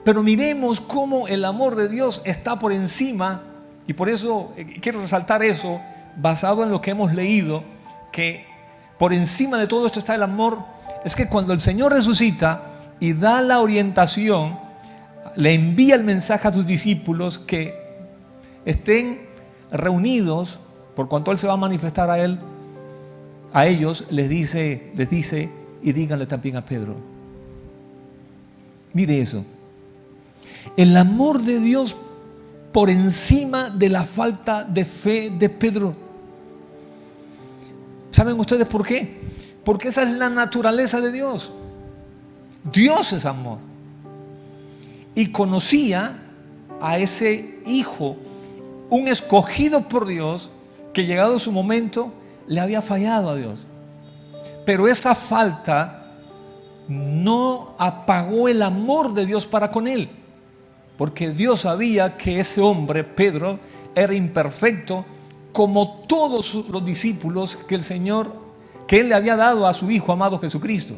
Speaker 3: Pero miremos cómo el amor de Dios está por encima, y por eso quiero resaltar eso, basado en lo que hemos leído, que por encima de todo esto está el amor. Es que cuando el Señor resucita y da la orientación, le envía el mensaje a sus discípulos que estén reunidos, por cuanto Él se va a manifestar a ellos, les dice, y díganle también a Pedro. Mire eso. El amor de Dios por encima de la falta de fe de Pedro. ¿Saben ustedes por qué? Porque esa es la naturaleza de Dios. Dios es amor. Y conocía a ese hijo, un escogido por Dios, que llegado su momento le había fallado a Dios. Pero esa falta no apagó el amor de Dios para con él, porque Dios sabía que ese hombre, Pedro, era imperfecto, como todos los discípulos que Él le había dado a su Hijo amado Jesucristo.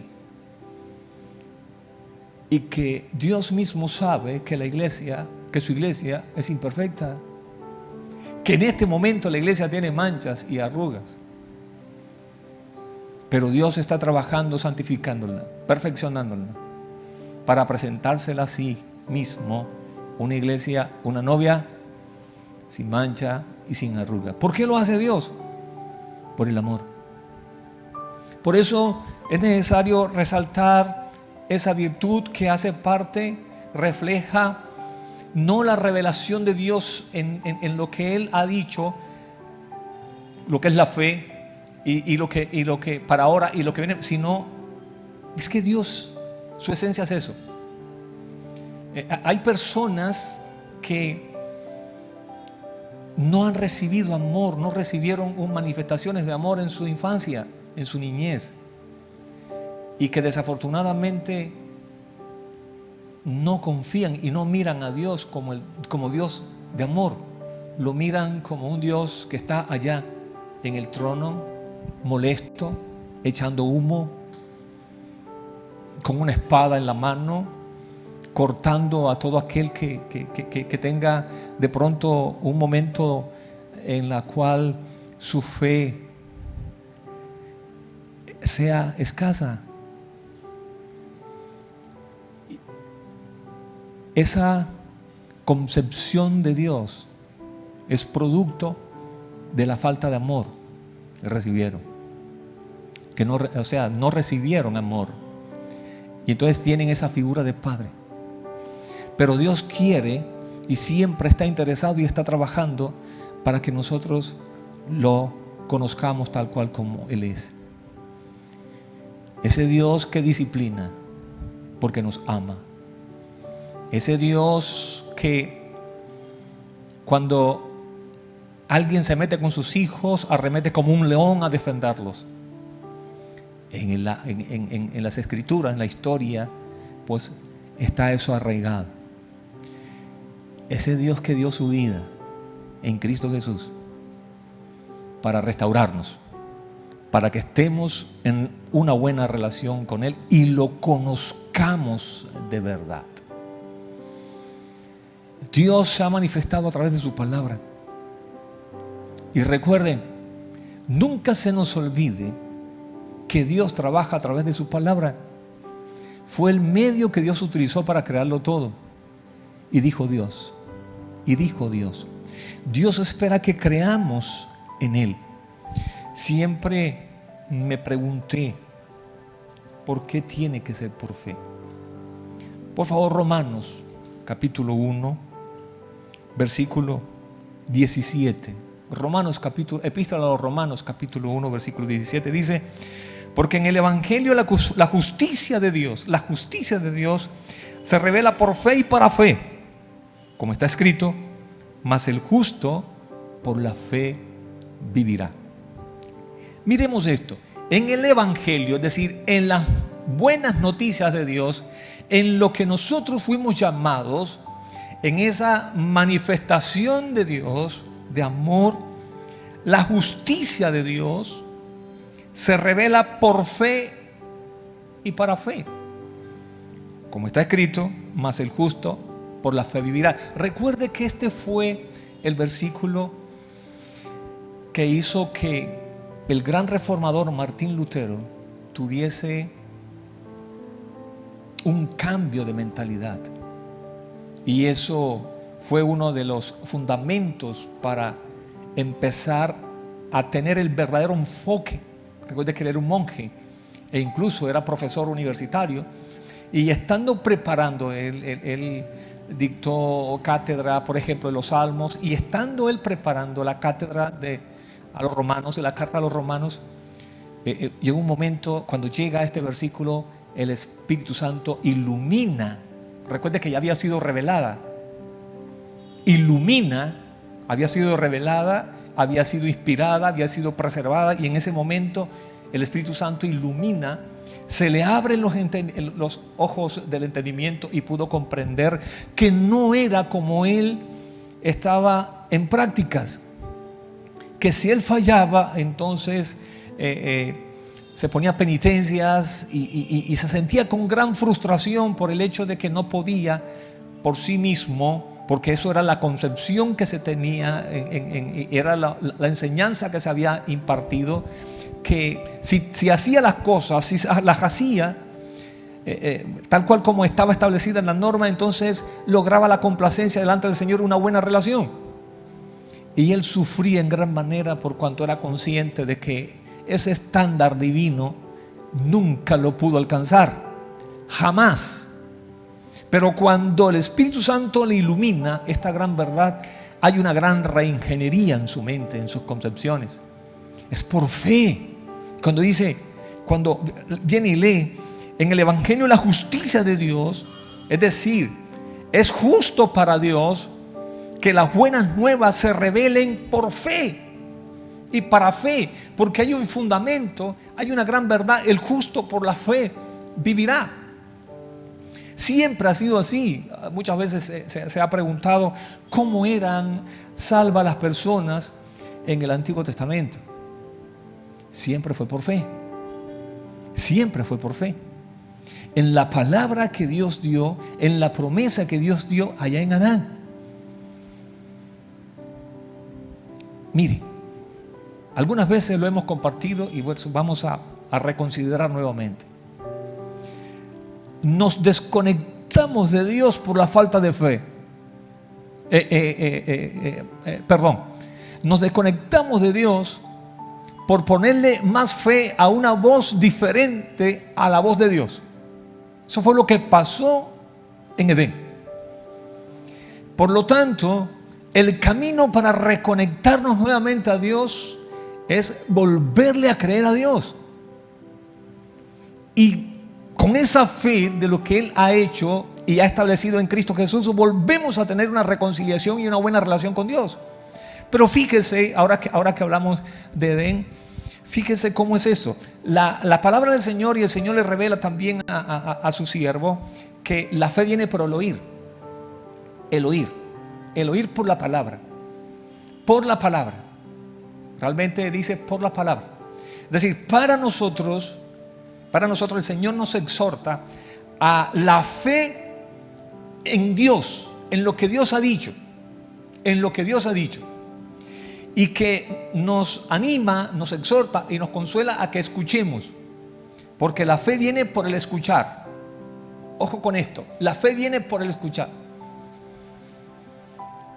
Speaker 3: Y que Dios mismo sabe que su iglesia es imperfecta, que en este momento la iglesia tiene manchas y arrugas. Pero Dios está trabajando, santificándola, perfeccionándola, para presentársela a sí mismo, una iglesia, una novia sin mancha y sin arruga. ¿Por qué lo hace Dios? Por el amor. Por eso es necesario resaltar esa virtud que hace parte, refleja no la revelación de Dios en lo que Él ha dicho, lo que es la fe, y lo que para ahora y lo que viene, sino es que Dios, su esencia es eso. Hay personas que no han recibido amor, no recibieron manifestaciones de amor en su infancia, en su niñez, y que desafortunadamente no confían y no miran a Dios como Dios de amor. Lo miran como un Dios que está allá en el trono, molesto, echando humo, con una espada en la mano, cortando a todo aquel que tenga de pronto un momento en la cual su fe sea escasa. Esa concepción de Dios es producto de la falta de amor que recibieron, no recibieron amor, y entonces tienen esa figura de padre. Pero Dios quiere y siempre está interesado y está trabajando para que nosotros lo conozcamos tal cual como Él es. Ese Dios que disciplina porque nos ama. Ese Dios que cuando alguien se mete con sus hijos, arremete como un león a defenderlos. En las escrituras, en la historia, pues está eso arraigado. Ese Dios que dio su vida en Cristo Jesús para restaurarnos, para que estemos en una buena relación con Él y lo conozcamos de verdad. Dios se ha manifestado a través de su palabra. Y recuerden, nunca se nos olvide que Dios trabaja a través de su palabra. Fue el medio que Dios utilizó para crearlo todo. Y dijo Dios. Dios espera que creamos en Él. Siempre me pregunté, ¿por qué tiene que ser por fe? Por favor, Romanos, capítulo 1, versículo 17. Epístola a los Romanos, capítulo 1, versículo 17, dice: porque en el Evangelio la justicia de Dios se revela por fe y para fe, como está escrito: mas el justo por la fe vivirá. Miremos esto. En el Evangelio, es decir, en las buenas noticias de Dios, en lo que nosotros fuimos llamados, en esa manifestación de Dios, de amor, la justicia de Dios se revela por fe y para fe. Como está escrito: mas el justo por la fe vivirá. Recuerde que este fue el versículo que hizo que el gran reformador Martín Lutero tuviese un cambio de mentalidad. Y eso fue uno de los fundamentos para empezar a tener el verdadero enfoque. Recuerde que él era un monje e incluso era profesor universitario. Y estando preparando, él dictó cátedra, por ejemplo, de los Salmos. Y estando él preparando la cátedra de la carta a los Romanos, llegó un momento cuando llega a este versículo, el Espíritu Santo ilumina. Recuerde que ya había sido revelada. Había sido revelada, había sido inspirada, había sido preservada, y en ese momento el Espíritu Santo ilumina, se le abren los ojos del entendimiento y pudo comprender que no era como él estaba en prácticas, que si él fallaba, entonces se ponía penitencias y se sentía con gran frustración por el hecho de que no podía por sí mismo, porque eso era la concepción que se tenía, era la enseñanza que se había impartido, que si hacía las cosas, si las hacía tal cual como estaba establecida en la norma, entonces lograba la complacencia delante del Señor, una buena relación. Y él sufría en gran manera por cuanto era consciente de que ese estándar divino nunca lo pudo alcanzar, jamás. Pero cuando el Espíritu Santo le ilumina esta gran verdad, hay una gran reingeniería en su mente, en sus concepciones. Es por fe. Cuando viene y lee en el Evangelio la justicia de Dios, es decir, es justo para Dios que las buenas nuevas se revelen por fe y para fe, porque hay un fundamento, hay una gran verdad: el justo por la fe vivirá. Siempre ha sido así. Muchas veces se ha preguntado cómo eran salvas las personas en el Antiguo Testamento. Siempre fue por fe. Siempre fue por fe. En la palabra que Dios dio, en la promesa que Dios dio allá en Adán. Mire, algunas veces lo hemos compartido y bueno, vamos a reconsiderar nuevamente. Nos desconectamos de Dios por la falta de fe. Nos desconectamos de Dios por ponerle más fe a una voz diferente a la voz de Dios. Eso fue lo que pasó en Edén. Por lo tanto, el camino para reconectarnos nuevamente a Dios es volverle a creer a Dios. Y con esa fe de lo que Él ha hecho y ha establecido en Cristo Jesús, volvemos a tener una reconciliación y una buena relación con Dios. Pero fíjese, ahora que hablamos de Edén, fíjese cómo es eso. La palabra del Señor, y el Señor le revela también a su siervo que la fe viene por el oír. El oír por la palabra. Por la palabra. Realmente dice por la palabra. Es decir, para nosotros el Señor nos exhorta a la fe en Dios, en lo que Dios ha dicho, en lo que Dios ha dicho, y que nos anima, nos exhorta y nos consuela a que escuchemos, porque la fe viene por el escuchar. Ojo con esto, la fe viene por el escuchar.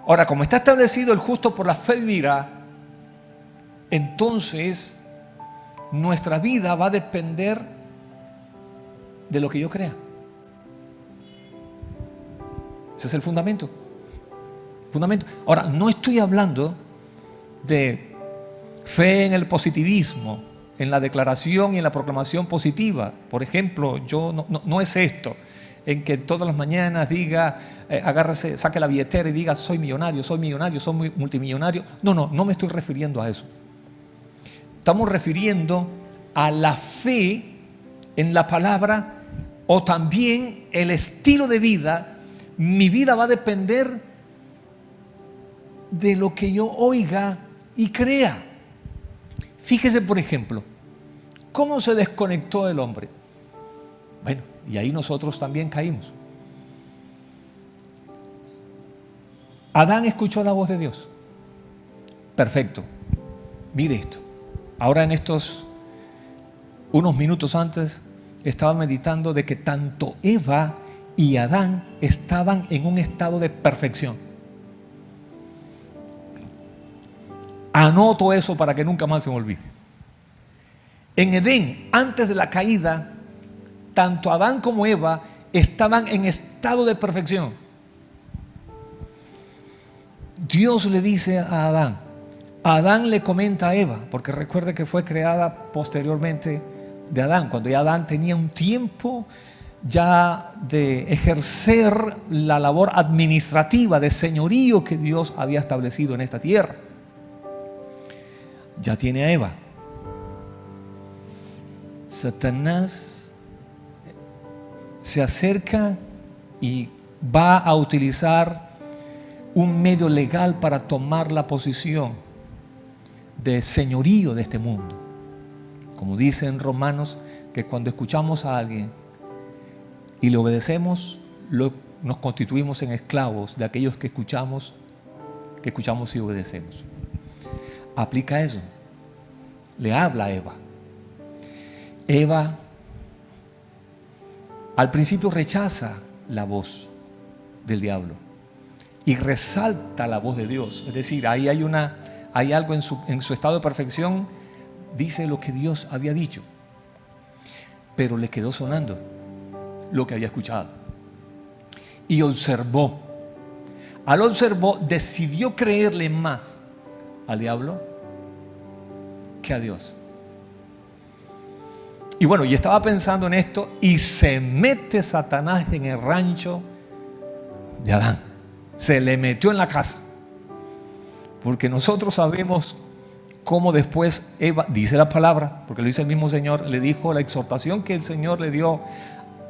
Speaker 3: Ahora, como está establecido el justo por la fe vivirá, entonces nuestra vida va a depender de lo que yo crea. Ese es el fundamento. Ahora, no estoy hablando de fe en el positivismo, en la declaración y en la proclamación positiva. Por ejemplo, no es esto, en que todas las mañanas diga, agárrese, saque la billetera y diga, soy millonario, soy multimillonario. No me estoy refiriendo a eso. Estamos refiriendo a la fe en la palabra, o también el estilo de vida. Mi vida va a depender de lo que yo oiga y crea. Fíjese, por ejemplo, cómo se desconectó el hombre. Bueno, y ahí nosotros también caímos. Adán escuchó la voz de Dios. Perfecto. Mire esto. Ahora, en estos unos minutos antes, estaba meditando de que tanto Eva y Adán estaban en un estado de perfección. Anoto eso para que nunca más se me olvide. En Edén, antes de la caída, tanto Adán como Eva estaban en estado de perfección. Dios le dice a Adán le comenta a Eva, porque recuerde que fue creada posteriormente de Adán, cuando ya Adán tenía un tiempo ya de ejercer la labor administrativa de señorío que Dios había establecido en esta tierra. Ya tiene a Eva. Satanás se acerca y va a utilizar un medio legal para tomar la posición de señorío de este mundo. Como dice en Romanos, que cuando escuchamos a alguien y le obedecemos, nos constituimos en esclavos de aquellos que escuchamos y obedecemos. Aplica eso. Le habla a Eva. Eva al principio rechaza la voz del diablo y resalta la voz de Dios. Es decir, ahí hay algo en su estado de perfección. Dice lo que Dios había dicho, pero le quedó sonando lo que había escuchado. Y observó. Al observó, decidió creerle más al diablo que a Dios. Y bueno, y estaba pensando en esto, y se mete Satanás en el rancho de Adán. Se le metió en la casa. Porque nosotros sabemos cómo después Eva, dice la palabra, porque lo dice el mismo Señor, le dijo, la exhortación que el Señor le dio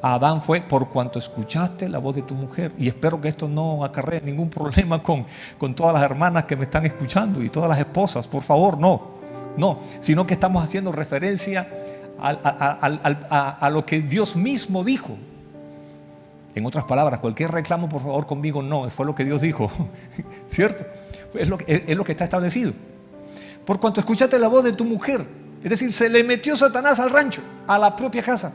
Speaker 3: a Adán fue: por cuanto escuchaste la voz de tu mujer. Y espero que esto no acarree ningún problema con todas las hermanas que me están escuchando y todas las esposas. Por favor, no, sino que estamos haciendo referencia a lo que Dios mismo dijo. En otras palabras, cualquier reclamo, por favor, conmigo no, fue lo que Dios dijo. ¿Cierto? Es lo que está establecido. Por cuanto escuchaste la voz de tu mujer. Es decir, se le metió Satanás al rancho, a la propia casa.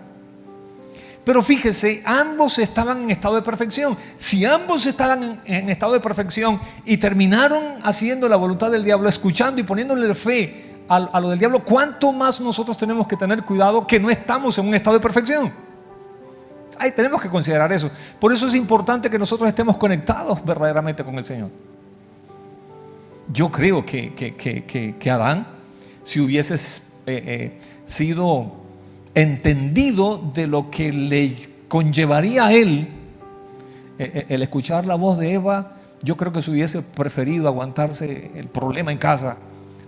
Speaker 3: Pero fíjese, ambos estaban en estado de perfección. Si ambos estaban en estado de perfección y terminaron haciendo la voluntad del diablo, escuchando y poniéndole fe a lo del diablo, ¿cuánto más nosotros tenemos que tener cuidado que no estamos en un estado de perfección? Ahí tenemos que considerar eso. Por eso es importante que nosotros estemos conectados verdaderamente con el Señor. Yo creo que Adán, si hubiese sido entendido de lo que le conllevaría a él el escuchar la voz de Eva, yo creo que se hubiese preferido aguantarse el problema en casa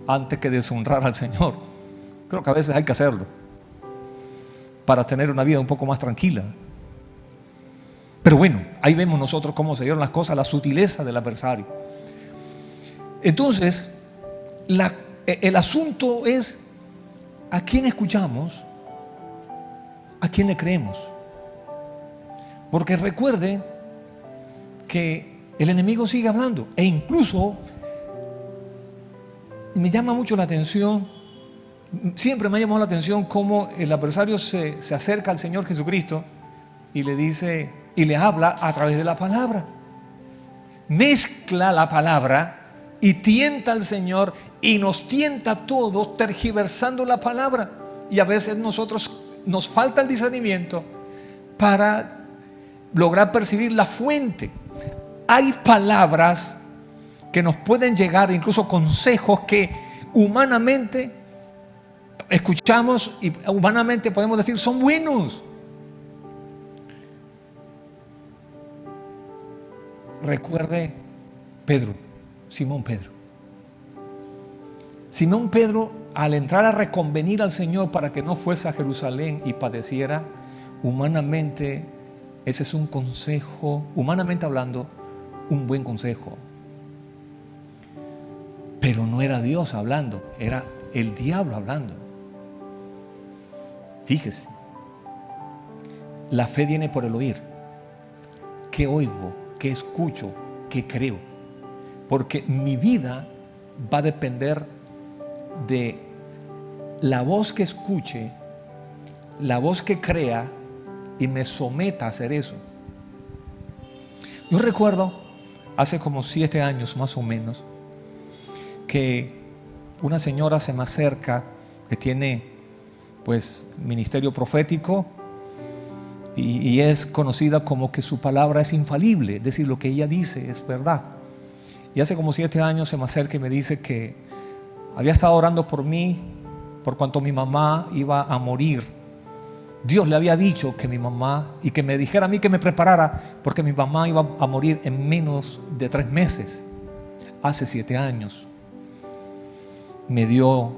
Speaker 3: antes que deshonrar al Señor. Creo que a veces hay que hacerlo para tener una vida un poco más tranquila. Pero bueno, ahí vemos nosotros cómo se dieron las cosas, la sutileza del adversario. Entonces, el asunto es: ¿a quién escuchamos? ¿A quién le creemos? Porque recuerde que el enemigo sigue hablando. E incluso me llama mucho la atención, siempre me ha llamado la atención cómo el adversario se acerca al Señor Jesucristo y le dice, y le habla a través de la palabra. Mezcla la palabra y tienta al Señor, y nos tienta a todos tergiversando la palabra. Y a veces nosotros nos falta el discernimiento para lograr percibir la fuente. Hay palabras que nos pueden llegar, incluso consejos que humanamente escuchamos y humanamente podemos decir son buenos. Recuerde Pedro, Simón Pedro. Simón Pedro, al entrar a reconvenir al Señor para que no fuese a Jerusalén y padeciera, humanamente, ese es un consejo, humanamente hablando, un buen consejo. Pero no era Dios hablando, era el diablo hablando. Fíjese, la fe viene por el oír. ¿Qué oigo? ¿Qué escucho? ¿Qué creo? Porque mi vida va a depender de la voz que escuche, la voz que crea y me someta a hacer eso. Yo recuerdo hace como 7 años más o menos que una señora se me acerca que tiene pues ministerio profético y es conocida como que su palabra es infalible, es decir, lo que ella dice es verdad. Y hace como 7 años se me acerca y me dice que había estado orando por mí por cuanto mi mamá iba a morir. Dios le había dicho que mi mamá, y que me dijera a mí que me preparara porque mi mamá iba a morir en menos de 3 meses. Hace 7 años me dio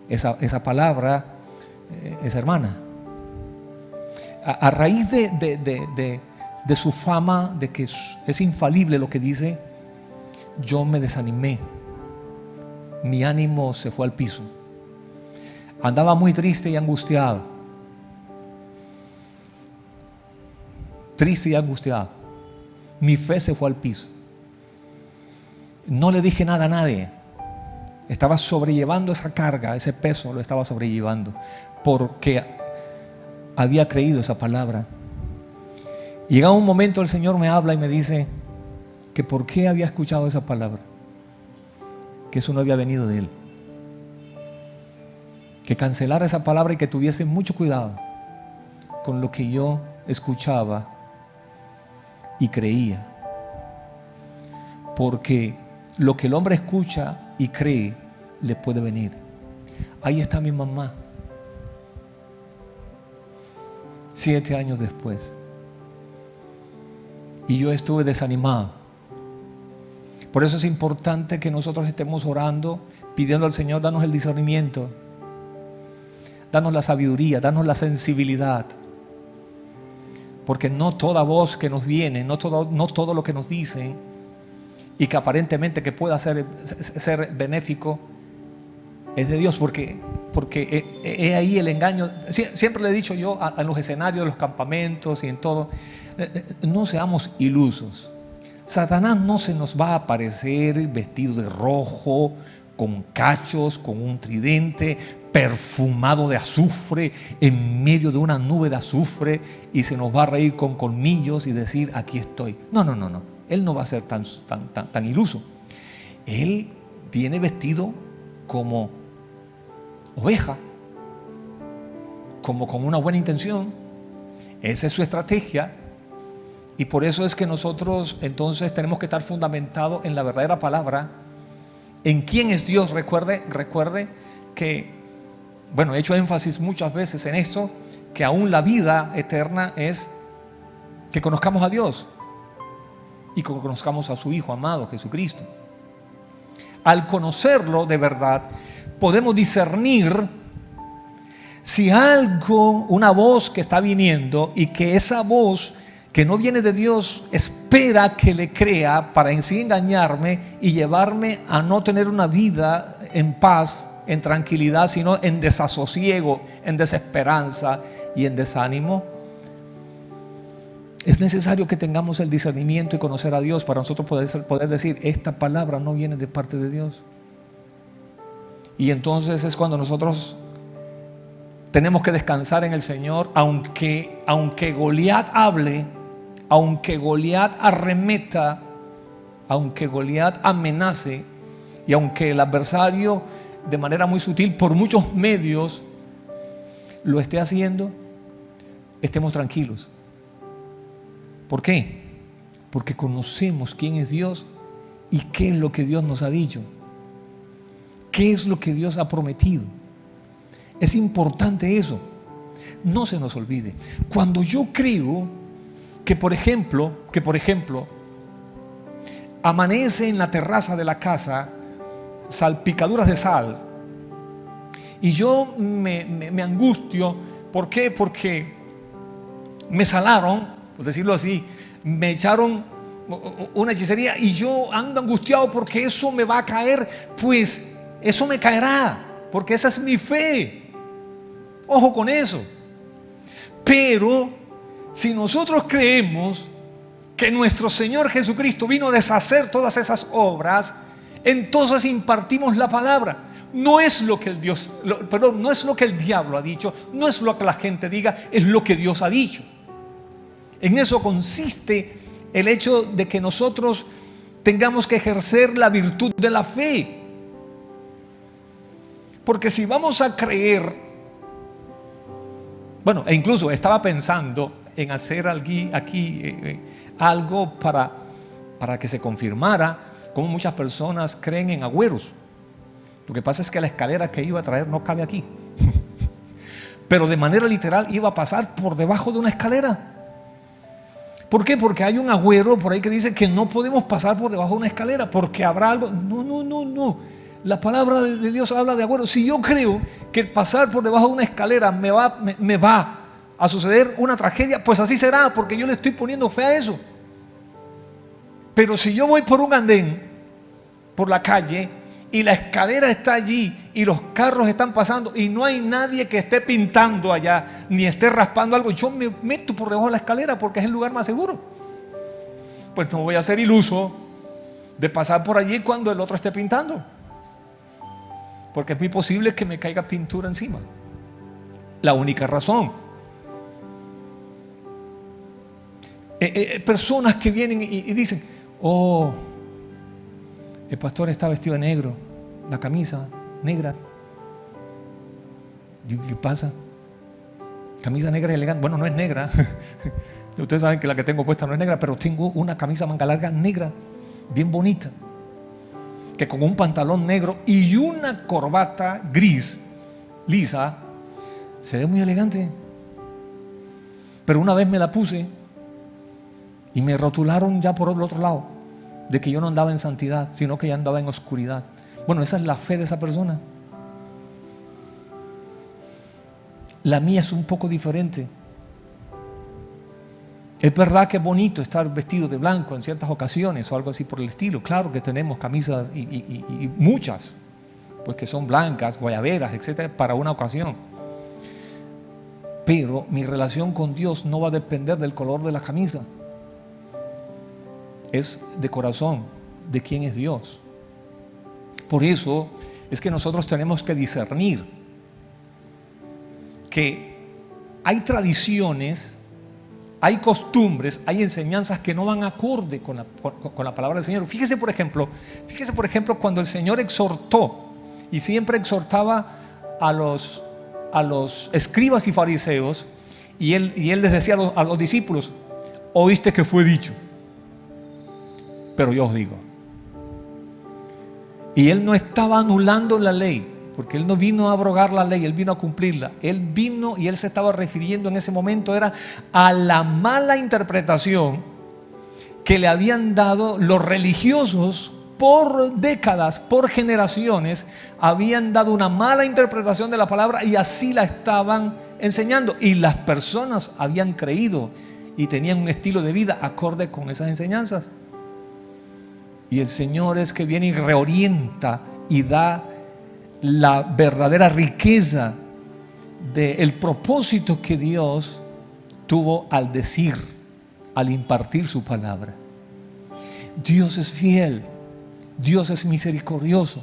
Speaker 3: esa palabra esa hermana. A raíz de su fama de que es infalible lo que dice, yo me desanimé. Mi ánimo se fue al piso. Andaba muy triste y angustiado. Triste y angustiado. Mi fe se fue al piso. No le dije nada a nadie. Estaba sobrellevando esa carga, ese peso lo estaba sobrellevando porque había creído esa palabra. Llega un momento, el Señor me habla y me dice que por qué había escuchado esa palabra, que eso no había venido de Él, que cancelara esa palabra y que tuviese mucho cuidado con lo que yo escuchaba y creía, porque lo que el hombre escucha y cree le puede venir. Ahí está mi mamá 7 años después, y yo estuve desanimado. Por eso es importante que nosotros estemos orando, pidiendo al Señor, danos el discernimiento, danos la sabiduría, danos la sensibilidad, porque no toda voz que nos viene, no todo lo que nos dicen y que aparentemente que pueda ser benéfico es de Dios, porque es ahí el engaño. Siempre le he dicho yo a los escenarios de los campamentos y en todo, no seamos ilusos. Satanás no se nos va a aparecer vestido de rojo, con cachos, con un tridente, perfumado de azufre, en medio de una nube de azufre, y se nos va a reír con colmillos y decir, aquí estoy. No. Él no va a ser tan iluso. Él viene vestido como oveja, como con una buena intención. Esa es su estrategia. Y por eso es que nosotros entonces tenemos que estar fundamentados en la verdadera palabra, en quién es Dios. Recuerde que, he hecho énfasis muchas veces en esto, que aún la vida eterna es que conozcamos a Dios y que conozcamos a su Hijo amado, Jesucristo. Al conocerlo de verdad, podemos discernir si algo, una voz que está viniendo, y que esa voz que no viene de Dios espera que le crea para en sí engañarme y llevarme a no tener una vida en paz, en tranquilidad, sino en desasosiego, en desesperanza y en desánimo. Es necesario que tengamos el discernimiento y conocer a Dios para nosotros poder decir, esta palabra no viene de parte de Dios. Y entonces es cuando nosotros tenemos que descansar en el Señor, aunque Goliat hable, aunque Goliat arremeta, aunque Goliat amenace, y aunque el adversario de manera muy sutil por muchos medios lo esté haciendo, estemos tranquilos. ¿Por qué? Porque conocemos quién es Dios y qué es lo que Dios nos ha dicho, qué es lo que Dios ha prometido. Es importante eso. No se nos olvide. Cuando yo creo que por ejemplo amanece en la terraza de la casa salpicaduras de sal, y yo me angustio. ¿Por qué? Porque me salaron, por decirlo así, me echaron una hechicería y yo ando angustiado porque eso me va a caer. Pues eso me caerá, porque esa es mi fe. Ojo con eso. Pero si nosotros creemos que nuestro Señor Jesucristo vino a deshacer todas esas obras, entonces impartimos la palabra. No es lo que no es lo que el diablo ha dicho, no es lo que la gente diga, es lo que Dios ha dicho. En eso consiste el hecho de que nosotros tengamos que ejercer la virtud de la fe. Porque si vamos a creer, e incluso estaba pensando en hacer algo para que se confirmara cómo muchas personas creen en agüeros. Lo que pasa es que la escalera que iba a traer no cabe aquí. Pero de manera literal iba a pasar por debajo de una escalera. ¿Por qué? Porque hay un agüero por ahí que dice que no podemos pasar por debajo de una escalera porque habrá algo. No. La palabra de Dios habla de agüero. Si yo creo que el pasar por debajo de una escalera me va a suceder una tragedia, pues así será, porque yo le estoy poniendo fe a eso. Pero si yo voy por un andén, por la calle, y la escalera está allí y los carros están pasando y no hay nadie que esté pintando allá ni esté raspando algo, yo me meto por debajo de la escalera porque es el lugar más seguro. Pues no voy a ser iluso de pasar por allí cuando el otro esté pintando, porque es muy posible que me caiga pintura encima. La única razón. Personas que vienen y dicen, el pastor está vestido de negro, la camisa negra. ¿Qué pasa? Camisa negra y elegante. Bueno, no es negra. Ustedes saben que la que tengo puesta no es negra, pero tengo una camisa manga larga negra, bien bonita, que con un pantalón negro y una corbata gris, lisa, se ve muy elegante. Pero una vez me la puse y me rotularon ya por el otro lado, de que yo no andaba en santidad, sino que ya andaba en oscuridad. Bueno, esa es la fe de esa persona. La mía es un poco diferente. Es verdad que es bonito estar vestido de blanco en ciertas ocasiones o algo así por el estilo. Claro que tenemos camisas y muchas, pues que son blancas, guayaberas, etcétera, para una ocasión. Pero mi relación con Dios no va a depender del color de la camisa. Es de corazón, de quién es Dios. Por eso es que nosotros tenemos que discernir que hay tradiciones, hay costumbres, hay enseñanzas que no van acorde con la palabra del Señor. Fíjese por ejemplo cuando el Señor exhortó, y siempre exhortaba a los escribas y fariseos, y él les decía a los discípulos: oíste que fue dicho, pero yo os digo. Y él no estaba anulando la ley, porque él no vino a abrogar la ley, él vino a cumplirla. Él vino y él se estaba refiriendo en ese momento era a la mala interpretación que le habían dado los religiosos por décadas, por generaciones. Habían dado una mala interpretación de la palabra y así la estaban enseñando, y las personas habían creído y tenían un estilo de vida acorde con esas enseñanzas. Y el Señor es que viene y reorienta y da la verdadera riqueza del propósito que Dios tuvo al decir: al impartir su palabra. Dios es fiel, Dios es misericordioso.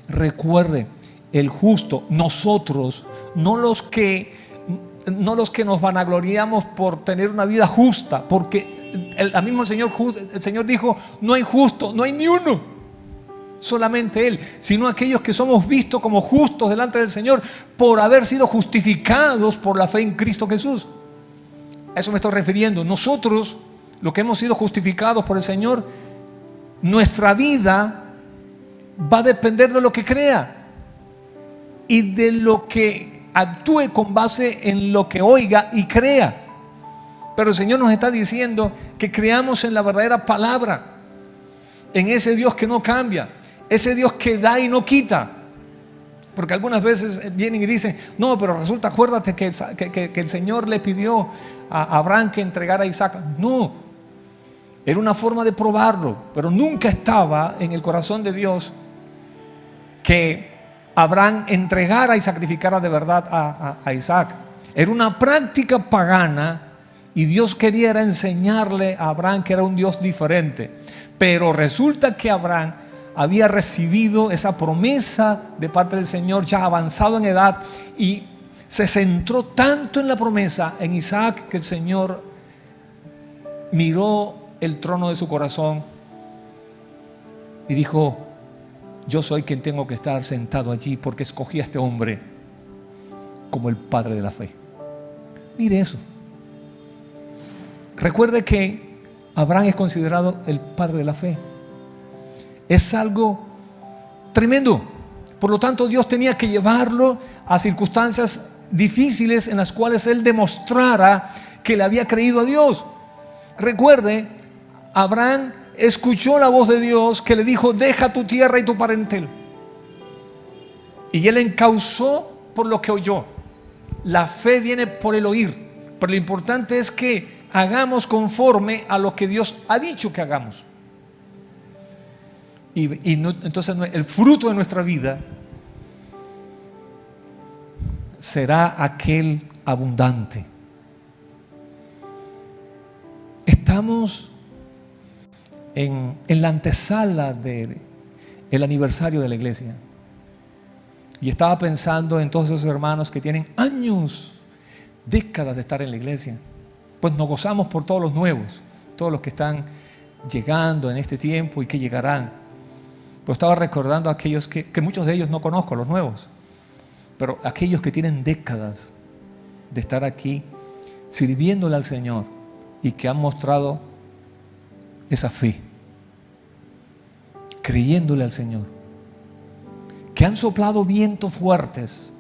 Speaker 3: Recuerde, el justo, nosotros, no los que nos vanagloriamos por tener una vida justa, porque el Señor dijo, no hay justo, no hay ni uno, solamente Él, sino aquellos que somos vistos como justos delante del Señor por haber sido justificados por la fe en Cristo Jesús. A eso me estoy refiriendo. Nosotros, los que hemos sido justificados por el Señor, nuestra vida va a depender de lo que crea y de lo que actúe con base en lo que oiga y crea. Pero el Señor nos está diciendo que creamos en la verdadera palabra, en ese Dios que no cambia, ese Dios que da y no quita. Porque algunas veces vienen y dicen, no, pero resulta, acuérdate que el Señor le pidió a Abraham que entregara a Isaac. No, era una forma de probarlo, pero nunca estaba en el corazón de Dios que Abraham entregara y sacrificara de verdad a Isaac. Era una práctica pagana y Dios quería enseñarle a Abraham que era un Dios diferente. Pero resulta que Abraham había recibido esa promesa de parte del Señor ya avanzado en edad y se centró tanto en la promesa en Isaac que el Señor miró el trono de su corazón y dijo, yo soy quien tengo que estar sentado allí porque escogí a este hombre como el padre de la fe. Mire eso. Recuerde que Abraham es considerado el padre de la fe. Es algo tremendo. Por lo tanto, Dios tenía que llevarlo a circunstancias difíciles en las cuales él demostrara que le había creído a Dios. Recuerde, Abraham escuchó la voz de Dios que le dijo, deja tu tierra y tu parentela. Y él encauzó por lo que oyó. La fe viene por el oír, pero lo importante es que hagamos conforme a lo que Dios ha dicho que hagamos. Entonces el fruto de nuestra vida será aquel abundante. Estamos en la antesala del aniversario de la iglesia. Y estaba pensando en todos esos hermanos que tienen años, décadas de estar en la iglesia. Pues nos gozamos por todos los nuevos, todos los que están llegando en este tiempo y que llegarán. Pero estaba recordando a aquellos que muchos de ellos no conozco, los nuevos, pero aquellos que tienen décadas de estar aquí sirviéndole al Señor y que han mostrado esa fe, creyéndole al Señor, que han soplado vientos fuertes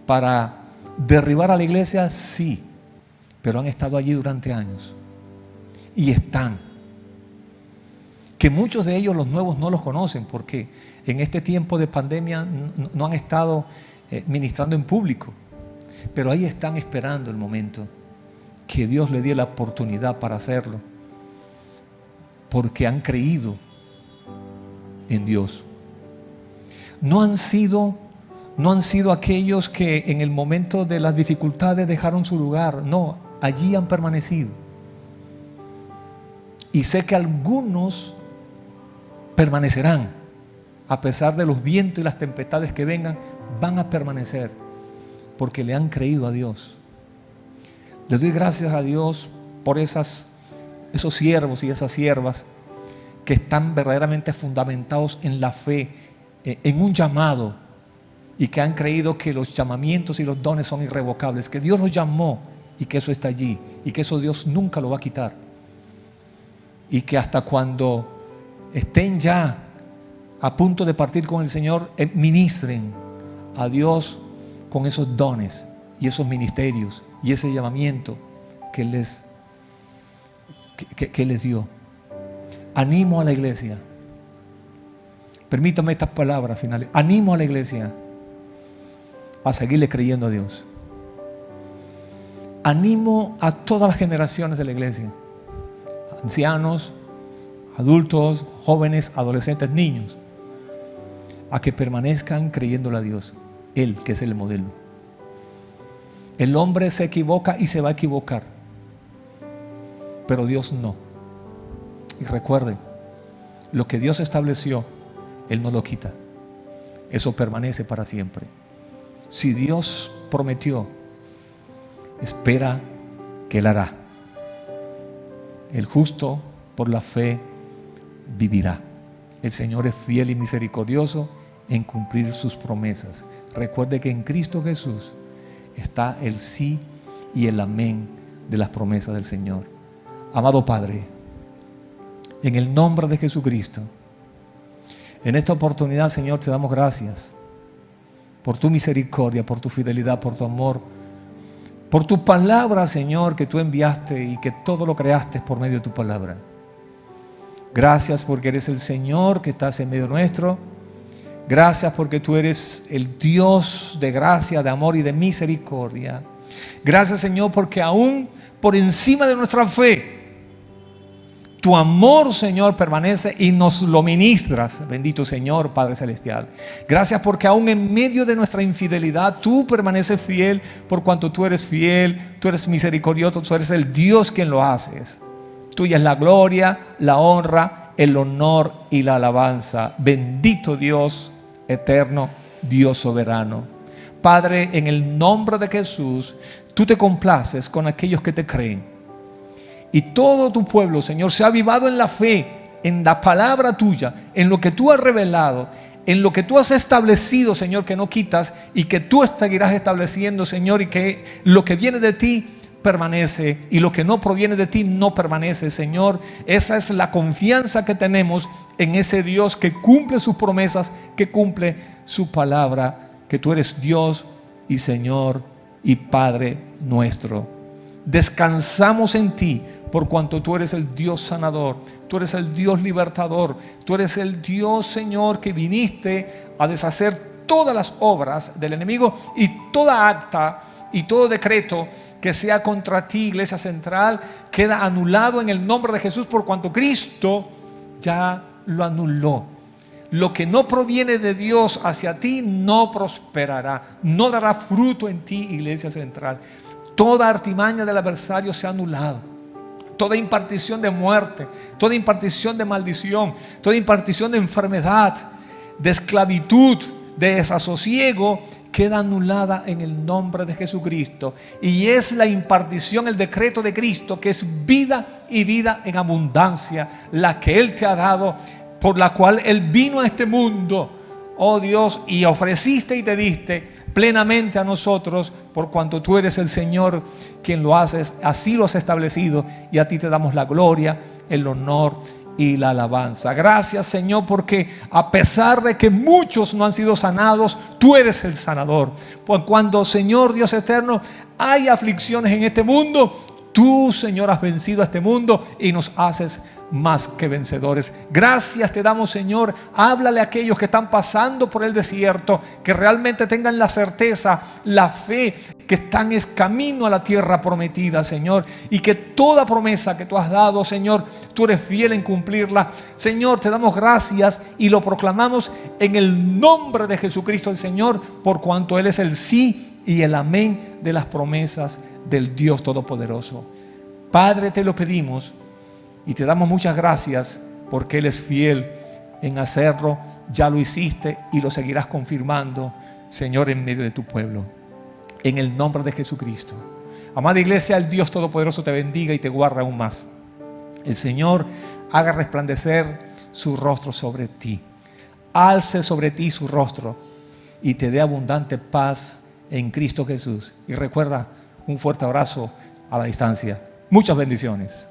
Speaker 3: para derribar a la iglesia, sí, pero han estado allí durante años y están. Que muchos de ellos, los nuevos, no los conocen porque en este tiempo de pandemia no han estado ministrando en público, pero ahí están esperando el momento que Dios le dé la oportunidad para hacerlo, porque han creído en Dios. No han sido aquellos que en el momento de las dificultades dejaron su lugar. No, allí han permanecido. Y sé que algunos permanecerán a pesar de los vientos y las tempestades que vengan. Van a permanecer porque le han creído a Dios. Le doy gracias a Dios por esos siervos y esas siervas que están verdaderamente fundamentados en la fe, en un llamado, y que han creído que los llamamientos y los dones son irrevocables, que Dios los llamó y que eso está allí y que eso Dios nunca lo va a quitar, y que hasta cuando estén ya a punto de partir con el Señor, ministren a Dios con esos dones y esos ministerios y ese llamamiento que les dio. Animo a la iglesia. Permítame estas palabras finales. Animo a la iglesia a seguirle creyendo a Dios. Animo a todas las generaciones de la iglesia, ancianos, adultos, jóvenes, adolescentes, niños, a que permanezcan creyéndole a Dios, Él que es el modelo. El hombre se equivoca y se va a equivocar, pero Dios no. Y recuerden, lo que Dios estableció, Él no lo quita. Eso permanece para siempre. Si Dios prometió, espera que Él hará. El justo por la fe vivirá. El Señor es fiel y misericordioso en cumplir sus promesas. Recuerde que en Cristo Jesús está el sí y el amén de las promesas del Señor. Amado Padre, en el nombre de Jesucristo, en esta oportunidad, Señor, te damos gracias por tu misericordia, por tu fidelidad, por tu amor, por tu palabra, Señor, que tú enviaste y que todo lo creaste por medio de tu palabra. Gracias porque eres el Señor que estás en medio nuestro. Gracias porque tú eres el Dios de gracia, de amor y de misericordia. Gracias, Señor, porque aún por encima de nuestra fe, tu amor, Señor, permanece y nos lo ministras. Bendito Señor, Padre Celestial. Gracias porque aún en medio de nuestra infidelidad, tú permaneces fiel, por cuanto tú eres fiel, tú eres misericordioso, tú eres el Dios quien lo haces. Tuya es la gloria, la honra, el honor y la alabanza. Bendito Dios eterno, Dios soberano. Padre, en el nombre de Jesús, tú te complaces con aquellos que te creen. Y todo tu pueblo, Señor, se ha avivado en la fe, en la palabra tuya, en lo que tú has revelado, en lo que tú has establecido, Señor, que no quitas y que tú seguirás estableciendo, Señor, y que lo que viene de ti permanece y lo que no proviene de ti no permanece, Señor. Esa es la confianza que tenemos en ese Dios que cumple sus promesas, que cumple su palabra, que tú eres Dios y Señor y Padre nuestro. Descansamos en ti, por cuanto tú eres el Dios sanador, tú eres el Dios libertador, tú eres el Dios, Señor, que viniste a deshacer todas las obras del enemigo y toda acta y todo decreto que sea contra ti, Iglesia Central, queda anulado en el nombre de Jesús, por cuanto Cristo ya lo anuló. Lo que no proviene de Dios hacia ti no prosperará, no dará fruto en ti, Iglesia Central. Toda artimaña del adversario se ha anulado. Toda impartición de muerte, toda impartición de maldición, toda impartición de enfermedad, de esclavitud, de desasosiego, queda anulada en el nombre de Jesucristo. Y es la impartición, el decreto de Cristo, que es vida y vida en abundancia, la que Él te ha dado, por la cual Él vino a este mundo, oh Dios, y ofreciste y te diste plenamente a nosotros, por cuanto tú eres el Señor quien lo haces, así lo has establecido, y a ti te damos la gloria, el honor y la alabanza. Gracias, Señor, porque a pesar de que muchos no han sido sanados, tú eres el sanador. Por cuando, Señor Dios eterno, hay aflicciones en este mundo, tú, Señor, has vencido a este mundo y nos haces más que vencedores. Gracias te damos, Señor. Háblale a aquellos que están pasando por el desierto, que realmente tengan la certeza, la fe, que están en camino a la tierra prometida, Señor, y que toda promesa que tú has dado, Señor, tú eres fiel en cumplirla. Señor, te damos gracias y lo proclamamos en el nombre de Jesucristo el Señor, por cuanto Él es el sí y el amén de las promesas del Dios Todopoderoso. Padre, te lo pedimos y te damos muchas gracias porque Él es fiel en hacerlo. Ya lo hiciste y lo seguirás confirmando, Señor, en medio de tu pueblo. En el nombre de Jesucristo. Amada iglesia, el Dios Todopoderoso te bendiga y te guarde aún más. El Señor haga resplandecer su rostro sobre ti. Alce sobre ti su rostro y te dé abundante paz en Cristo Jesús. Y recuerda, un fuerte abrazo a la distancia. Muchas bendiciones.